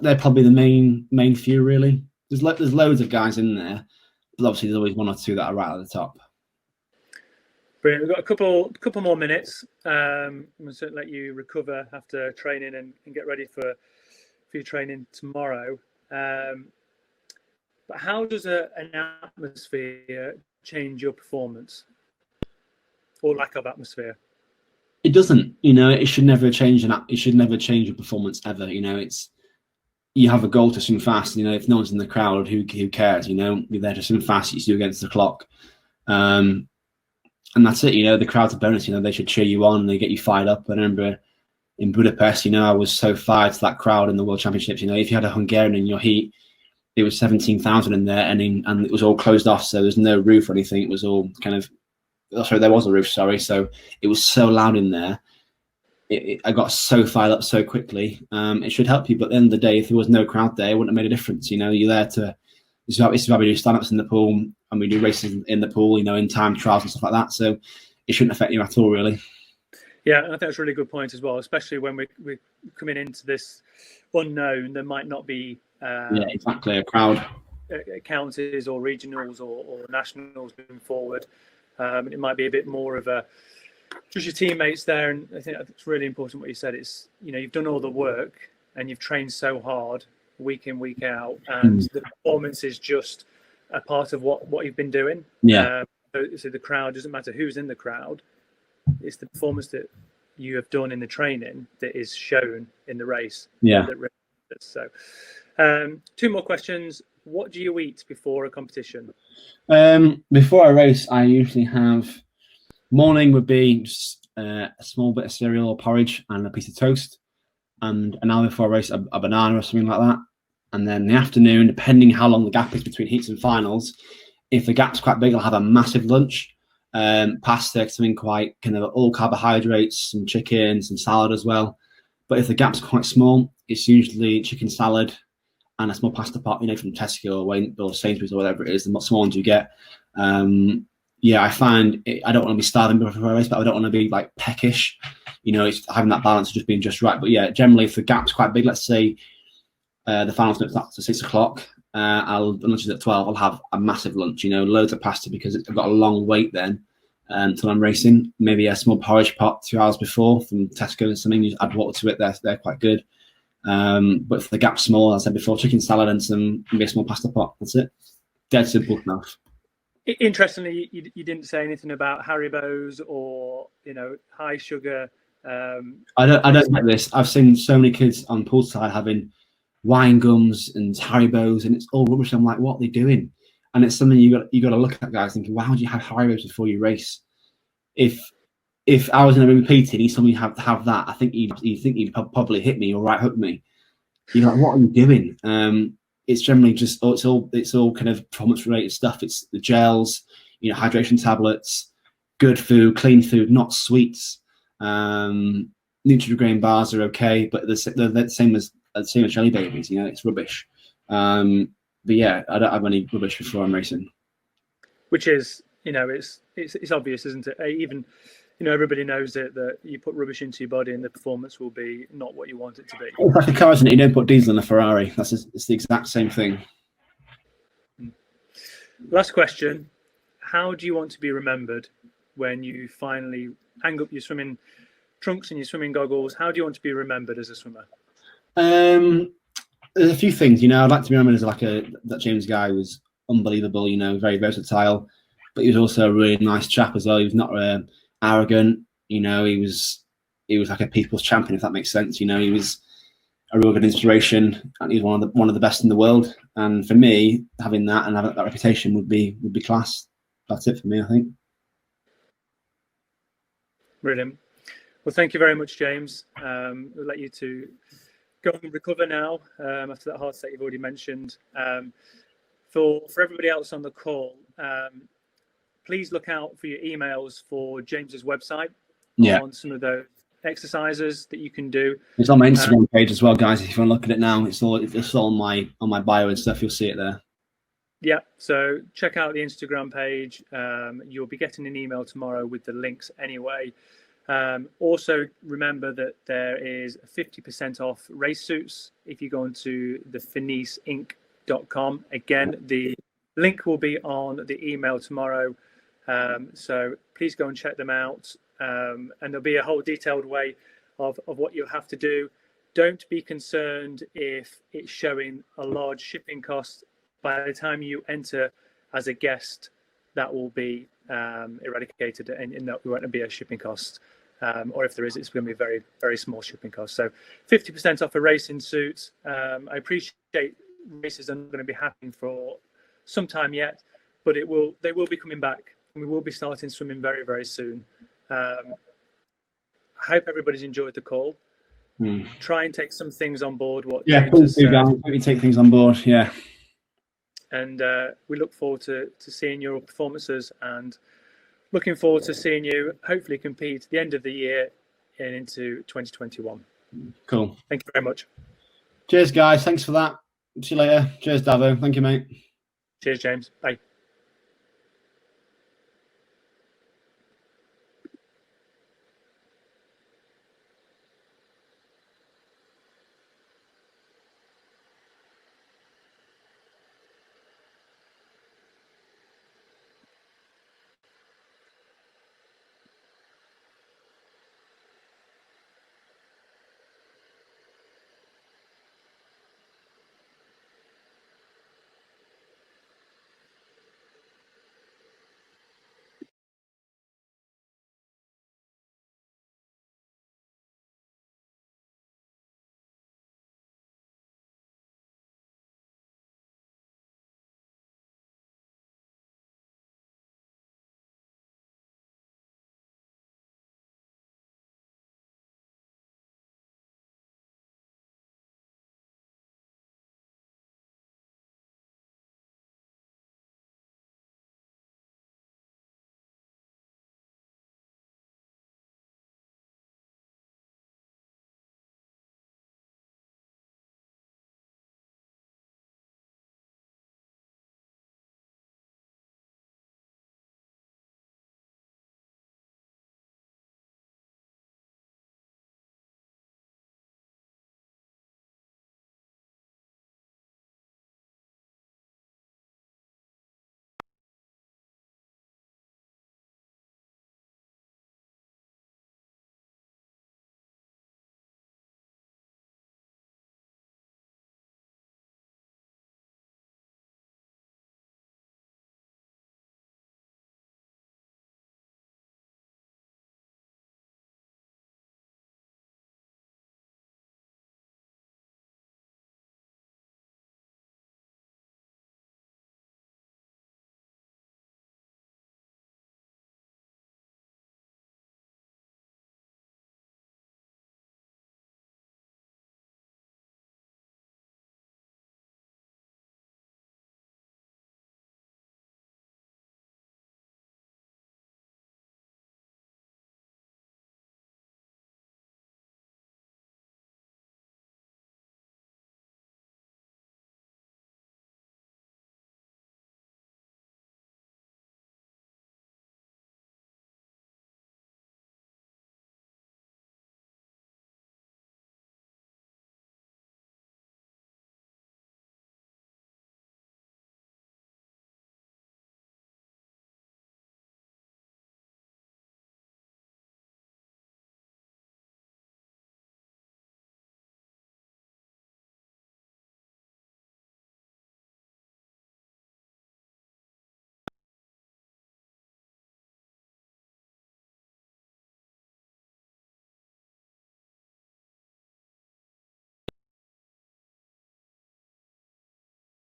they're probably the main few really. There's loads of guys in there, but obviously there's always one or two that are right at the top. Brilliant. We've got a couple more minutes. I'm going to let you recover after training and get ready for your training tomorrow. But how does an atmosphere change your performance, or lack of atmosphere? It doesn't. It should never change it should never change your performance ever. You have a goal to swim fast. If no one's in the crowd, who cares? You're there to swim fast. You do against the clock, and that's it. The crowd's a bonus. They should cheer you on. They get you fired up. I remember in Budapest, I was so fired to that crowd in the World Championships. If you had a Hungarian in your heat, it was 17,000 in there, and it was all closed off, so there's no roof or anything. It was all kind of, sorry, there was a roof, sorry. So it was so loud in there. I got so fired up so quickly. It should help you, but at the end of the day, if there was no crowd there, it wouldn't have made a difference. You're there to. This is why we do stand-ups in the pool, and we do races in the pool. In time trials and stuff like that. So it shouldn't affect you at all, really. Yeah, I think that's a really good point as well, especially when we're coming into this unknown. There might not be. Yeah, exactly. A crowd. Counties or regionals or nationals moving forward. It might be a bit more of just your teammates there, and I think it's really important what you said. It's you've done all the work and you've trained so hard week in, week out, and the performance is just a part of what you've been doing. Yeah. So the crowd doesn't matter who's in the crowd; it's the performance that you have done in the training that is shown in the race. Yeah. That really matters. So. 2 more questions. What do you eat before a competition? Before a race, I usually have morning would be just, a small bit of cereal or porridge and a piece of toast, and an hour before a race, a banana or something like that. And then in the afternoon, depending how long the gap is between heats and finals, if the gap's quite big, I'll have a massive lunch, pasta, something quite kind of all carbohydrates, some chicken, some salad as well. But if the gap's quite small, it's usually chicken salad and a small pasta pot, from Tesco or Sainsbury's or whatever it is, the small ones you get. I find I don't want to be starving before a race, but I don't want to be like peckish. It's having that balance of just being just right. But yeah, generally if the gap's quite big, let's say the finals don't start at 6 o'clock, lunch is at 12, I'll have a massive lunch, loads of pasta because I've got a long wait then until I'm racing. Maybe a small porridge pot 2 hours before from Tesco or something, you just add water to it, they're quite good. But if the gap's small, as I said before, chicken salad and maybe a small pasta pot. That's it. Dead simple enough. Interestingly, you didn't say anything about Haribo's or high sugar. I don't like this. I've seen so many kids on poolside having wine gums and Haribo's, and it's all rubbish. I'm like, what are they doing? And it's something you got to look at, guys, thinking, why would you have Haribo's before you race? If I was in a room competing, he told me to have that, I think he'd probably hit me or right hook me. You're like, what are you doing? It's generally just it's all kind of performance related stuff. It's the gels, hydration tablets, good food, clean food, not sweets. Nutrigrain bars are okay, but they're the same as jelly babies. It's rubbish. But yeah, I don't have any rubbish before I'm racing. Which is, it's obvious, isn't it? Even, everybody knows it, that you put rubbish into your body and the performance will be not what you want it to be. It's like a car, isn't it? You don't put diesel in a Ferrari. It's the exact same thing. Last question. How do you want to be remembered when you finally hang up your swimming trunks and your swimming goggles? How do you want to be remembered as a swimmer? There's a few things. I'd like to be remembered as that James Guy was unbelievable. Very versatile, but he was also a really nice chap as well. He was not arrogant. He was like a people's champion, if that makes sense. He was a real good inspiration, and he's one of the best in the world. And for me, having that and having that reputation would be class. That's it for me, I think. Brilliant. Well, thank you very much, James. We'll let you to go and recover now after that heart attack you've already mentioned. For everybody else on the call, please look out for your emails for James's website on some of those exercises that you can do. It's on my Instagram page as well, guys. If you want to look at it now, it's all on my bio and stuff. You'll see it there. Yeah, so check out the Instagram page. You'll be getting an email tomorrow with the links anyway. Also, remember that there is 50% off race suits if you go onto the FINISinc.com. Again, the link will be on the email tomorrow. So please go and check them out. And there'll be a whole detailed way of what you have to do. Don't be concerned if it's showing a large shipping cost. By the time you enter as a guest, that will be eradicated, and that won't be a shipping cost. Or if there is, it's going to be a very, very small shipping cost. So 50% off a racing suit. I appreciate races are not going to be happening for some time yet, but they will be coming back, and we will be starting swimming very, very soon. I hope everybody's enjoyed the call. Try and take some things on board. Please do, guys. Let me take things on board. Yeah. And we look forward to seeing your performances, and looking forward to seeing you hopefully compete at the end of the year and into 2021. Cool. Thank you very much. Cheers, guys. Thanks for that. See you later. Cheers, Davo. Thank you, mate. Cheers, James. Bye.